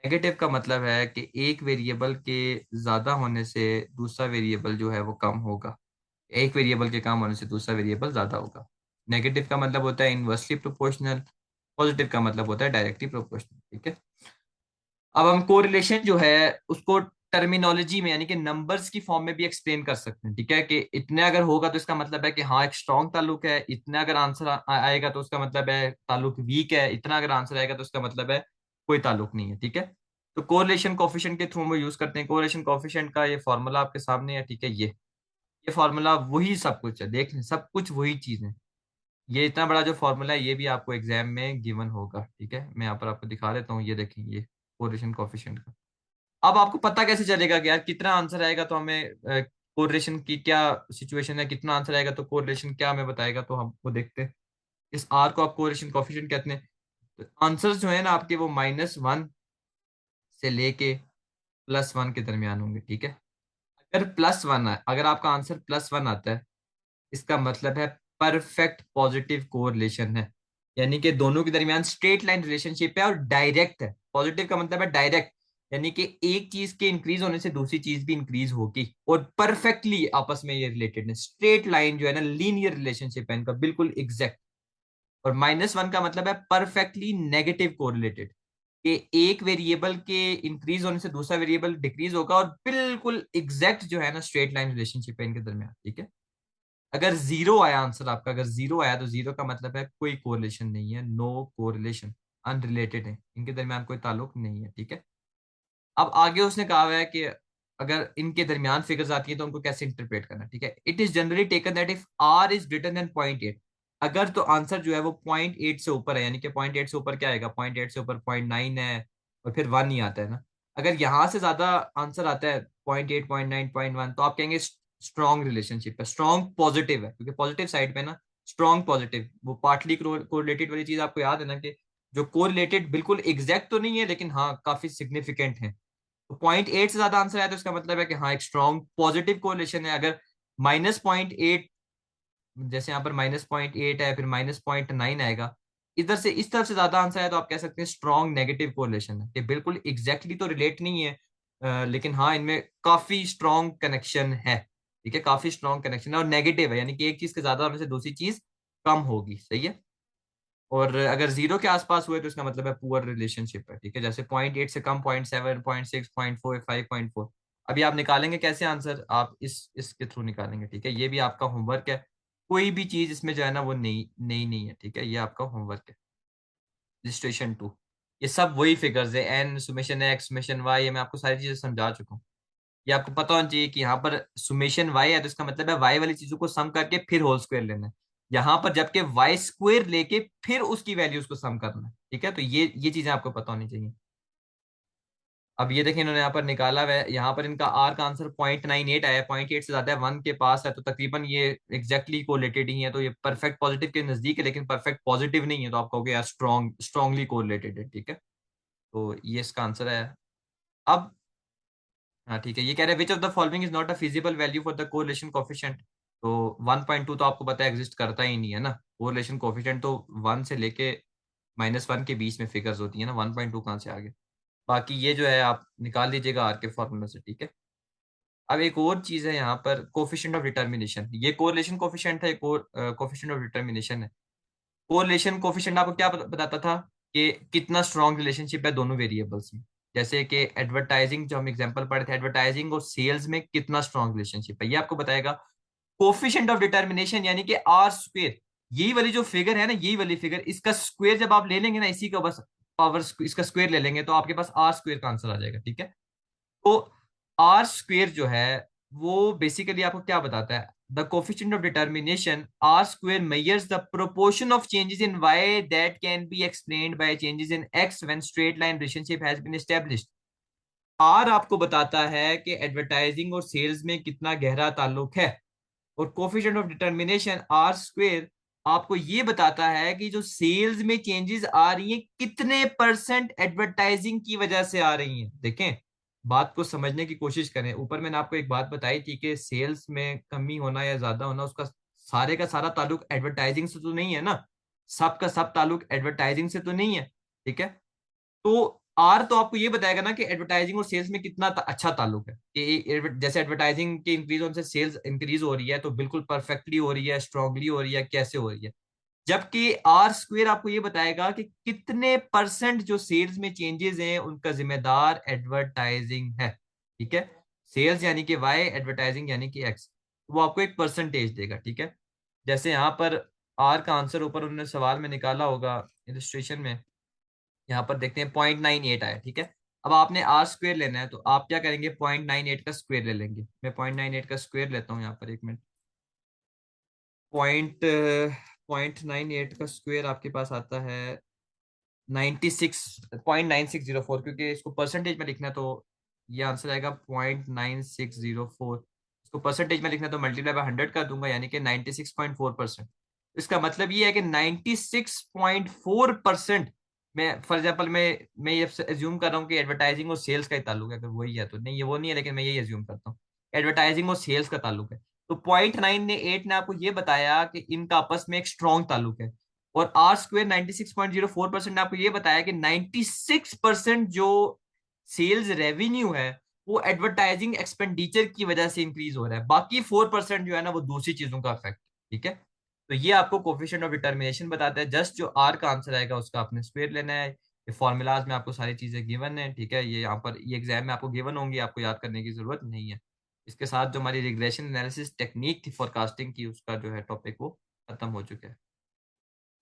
नेगेटिव का मतलब है कि एक वेरिएबल के ज्यादा होने से दूसरा वेरिएबल जो है वो कम होगा, एक वेरिएबल के कम होने से दूसरा वेरिएबल ज्यादा होगा। नेगेटिव का मतलब होता है इनवर्सली प्रोपोर्शनल, पॉजिटिव का मतलब होता है डायरेक्टली प्रोपोर्शनल। ठीक है, अब हम कोरिलेशन जो है उसको टर्मिनोलॉजी में यानी कि नंबर्स की फॉर्म में भी एक्सप्लेन कर सकते हैं। ठीक है, कि इतने अगर होगा तो इसका मतलब है कि हाँ एक स्ट्रॉन्ग ताल्लुक है, इतने अगर आंसर आएगा तो उसका मतलब है ताल्लुक वीक है, इतना अगर आंसर आएगा तो उसका मतलब है कोई ताल्लुक नहीं है। ठीक है, तो कोरिलेशन कोफिशिएंट के थ्रू हम यूज करते हैं। कोरिलेशन कोफिशिएंट का ये फॉर्मूला आपके सामने है। ठीक है, ये फॉर्मूला वही सब कुछ है, देख लें सब कुछ वही चीज है। ये इतना बड़ा जो फॉर्मूला है ये भी आपको एग्जाम में गिवन होगा। ठीक है, मैं यहाँ पर आपको दिखा देता हूँ, ये देखें, ये कोरिलेशन कोफिशिएंट का। अब आपको पता कैसे चलेगा कि यार कितना आंसर आएगा तो हमें कोरिलेशन की क्या सिचुएशन है, कितना आंसर आएगा तो कोरिलेशन क्या हमें बताएगा, तो हम वो देखते हैं। इस आर को आप कोरिलेशन कोफिशिएंट कहते हैं। तो आंसर जो है ना आपके वो -1 से लेके +1 के दरमियान होंगे। ठीक है, अगर +1 है, अगर आपका आंसर +1 आता है इसका मतलब है परफेक्ट पॉजिटिव कोरिलेशन है, यानी कि दोनों के दरमियान स्ट्रेट लाइन रिलेशनशिप है और डायरेक्ट है। पॉजिटिव का मतलब है डायरेक्ट, यानी कि एक चीज के इंक्रीज होने से दूसरी चीज भी इंक्रीज होगी और परफेक्टली आपस में ये रिलेटेड है। स्ट्रेट लाइन जो है ना लीनियर रिलेशनशिप है इनका, बिल्कुल एग्जैक्ट। और -1 का मतलब है परफेक्टली नेगेटिव कोरिलेटेड, कि एक वेरिएबल के इंक्रीज होने से दूसरा वेरिएबल डिक्रीज होगा और बिल्कुल एग्जैक्ट जो है ना स्ट्रेट लाइन रिलेशनशिप है इनके दरमियान। ठीक है, अगर जीरो आया आंसर आपका, अगर जीरो आया तो जीरो का मतलब है कोई कोरिलेशन नहीं है, नो कोरिलेशन, अनरिलेटेड है, इनके दरमियान कोई ताल्लुक नहीं है। ठीक है, अब आगे उसने कहा हुआ है कि अगर इनके दरमियान फिगर्स आती हैं तो उनको कैसे इंटरप्रेट करना है। ठीक है, it is generally taken that if r is greater than 0.8, अगर तो आंसर जो है वो 0.8 से ऊपर है, यानी कि 0.8 से ऊपर क्या आएगा, 0.8 से ऊपर 0.9 है और फिर 1 ही आता है ना। अगर यहां से ज्यादा आंसर आता है 0.8, 0.9, 0.1, तो आप कहेंगे स्ट्रॉन्ग रिलेशनशिप है, स्ट्रॉन्ग पॉजिटिव है, क्योंकि पॉजिटिव साइड पे ना स्ट्रॉन्ग पॉजिटिव, वो पार्टली कोरिलेटेड वाली चीज आपको याद है ना, कि जो कोरिलेटेड बिल्कुल एग्जैक्ट तो नहीं है लेकिन हाँ काफी सिग्निफिकेंट है। तो 0.8 से ज्यादा आंसर आया तो इसका मतलब है कि हाँ एक स्ट्रॉन्ग पॉजिटिव कोरिलेशन है। अगर -0.8, जैसे यहाँ पर -0.8 है फिर -0.9 आएगा, इधर से इस तरफ से ज्यादा आंसर है तो आप कह सकते हैं स्ट्रॉन्ग नेगेटिव कोरिलेशन है। ये बिल्कुल एग्जैक्टली तो रिलेट नहीं है, लेकिन हाँ इनमें काफी स्ट्रॉन्ग कनेक्शन है। ठीक है, काफी स्ट्रॉन्ग कनेक्शन है और नेगेटिव है, यानी कि एक चीज के ज्यादा होने से दूसरी चीज कम होगी। सही है, और अगर जीरो के आसपास हुए तो इसका मतलब है पुअर रिलेशनशिप है। ठीक है, जैसे 0.8 से कम 0.7, 0.6, 0.4, 5.4। अभी आप निकालेंगे कैसे आंसर, आप इसके थ्रू निकालेंगे। ठीक है, ये भी आपका होमवर्क है, कोई भी चीज इसमें जो है ना वो नई नई नहीं है। ठीक है, ये आपका होमवर्क है। रजिस्ट्रेशन 2, ये सब वही फिगर्स है, n summation x summation y, ये मैं आपको सारी चीजें समझा चुका हूँ। ये आपको पता होना चाहिए कि यहाँ पर सुमेशन वाई है तो इसका मतलब है वाई वाली चीजों को सम करके फिर होल स्क्वायर लेना है। यहाँ पर जबकि वाई स्क्वायर लेके फिर उसकी वैल्यूज को सम करना है। ठीक है, तो ये चीजें आपको पता होनी चाहिए। अब ये देखें इन्होंने यहाँ पर निकाला हुआ है, यहाँ पर इनका आर का आंसर 0.98 आया है, 0.8 से ज्यादा है, 1 के पास है, तो तकरीबन ये एग्जैक्टली कोरिलेटेड ही है, तो ये परफेक्ट पॉजिटिव के नजदीक है लेकिन परफेक्ट पॉजिटिव नहीं है, तो आप कहोगे यार स्ट्रॉन्गली कोरिलेटेड है। ठीक है, तो ये इसका आंसर है। अब हाँ ठीक है, ये कह रहे हैं which of the following is not a feasible value for the correlation coefficient. तो 1.2 तो आपको पता है एग्जिस्ट करता ही नहीं है ना, कोरिलेशन कोफिशिएंट तो 1 से लेके -1 के बीच में फिगर्स होती है ना, 1.2 कहाँ से आ गया। बाकी ये जो है आप निकाल लीजिएगा आर के फॉर्मूला से। ठीक है, अब एक और चीज है यहाँ पर, कोफिशिएंट ऑफ डिटर्मिनेशन, ये कोरिलेशन कोफिशिएंट है, एक और कोफिशिएंट ऑफ डिटर्मिनेशन है। कोरिलेशन कोफिशिएंट आपको क्या बताता था कि कितना स्ट्रॉन्ग रिलेशनशिप है दोनों वेरिएबल्स में। जैसे कि एडवर्टाइजिंग, जो हम एग्जांपल पढ़े थे, एडवर्टाइजिंग और सेल्स में कितना स्ट्रॉन्ग रिलेशनशिप है, ये आपको बताएगा। कोफिशिएंट ऑफ डिटर्मिनेशन यानी कि आर स्क्वेयर, यही वाली जो फिगर है ना, यही वाली फिगर, इसका स्क्वेयर जब आप ले लेंगे ना, इसी का बस पावर इसका स्क्वेयर ले लेंगे तो आपके पास आर स्क्वेयर का आंसर आ जाएगा। ठीक है, तो आर स्क्वेयर जो है वो बेसिकली आपको क्या बताता है, the coefficient of determination r square measures the proportion of changes in y that can be explained by changes in x when straight line relationship has been established। R आपको बताता है कि एडवर्टाइजिंग और सेल्स में कितना गहरा ताल्लुक है, और coefficient of determination r square आपको ये बताता है कि जो सेल्स में चेंजेस आ रही हैं कितने परसेंट एडवर्टाइजिंग की वजह से आ रही हैं। देखें, बात को समझने की कोशिश करें। ऊपर मैंने आपको एक बात बताई थी कि सेल्स में कमी होना या ज्यादा होना उसका सारे का सारा ताल्लुक एडवर्टाइजिंग से तो नहीं है ना, सब का सब ताल्लुक एडवर्टाइजिंग से तो नहीं है। ठीक है, तो आर तो आपको ये बताएगा ना कि एडवर्टाइजिंग और सेल्स में कितना अच्छा ताल्लुक है, कि जैसे एडवर्टाइजिंग के इंक्रीज होने से सेल्स इंक्रीज हो रही है तो बिल्कुल परफेक्टली हो रही है, स्ट्रांगली हो रही है, कैसे हो रही है। जबकि आर स्क्वेयर आपको ये बताएगा कि कितने परसेंट जो सेल्स में चेंजेस हैं उनका जिम्मेदार एडवर्टाइजिंग है। ठीक है, सेल्स यानी कि वाई, एडवर्टाइजिंग यानी कि एक्स, वो आपको एक परसेंटेज देगा। ठीक है, जैसे यहाँ पर आर का आंसर ऊपर उन्होंने सवाल में निकाला होगा इलिस्ट्रेशन में, यहाँ पर देखते हैं 0.98 आया। ठीक है, अब आपने आर स्क्वेयर लेना है तो आप क्या करेंगे, 0.98 का स्क्वेयर ले लेंगे। मैं 0.98 का स्क्वेयर लेता हूँ यहाँ पर, एक मिनट। पॉइंट 0.98 का स्क्वेयर आपके पास आता है 96.9604, क्योंकि इसको परसेंटेज में लिखना है तो ये आंसर आएगा 0.9604। इसको परसेंटेज में लिखना है तो मल्टीप्लाई बाय 100 कर दूंगा, यानी कि 96.4%। इसका मतलब ये है कि 96.4%। मैं फॉर एग्जाम्पल मैं ये एज्यूम कर रहा हूँ कि एडवर्टाइजिंग और सेल्स का ही ताल्लुक है, अगर वही है तो नहीं, ये वो नहीं है, लेकिन मैं यही एज्यूम करता हूँ एडवर्टाइजिंग और सेल्स का ताल्लुक है। तो 0.98 ने आपको ये बताया कि इनका आपस में एक स्ट्रॉन्ग ताल्लुक है, और आर स्क्वेयर 96.04% ने आपको ये बताया कि 96% जो सेल्स रेवेन्यू है वो एडवर्टाइजिंग एक्सपेंडिचर की वजह से इंक्रीज हो रहा है, बाकी 4% जो है ना वो दूसरी चीजों का इफेक्ट। ठीक है, तो ये आपको कोफिशिएंट ऑफ डिटर्मिनेशन बताता है। जस्ट जो आर का आंसर आएगा उसका आपने स्क्वायर लेना है। ये फॉर्मूलाज में आपको सारी चीजें गिवन है। ठीक है, ये यहाँ पर ये एग्जाम में आपको गिवन होंगी, आपको याद करने की जरूरत नहीं है। इसके साथ जो हमारी रिग्रेशन एनालिसिस टेक्निक थी फोरकास्टिंग की, उसका जो है टॉपिक वो खत्म हो चुका है।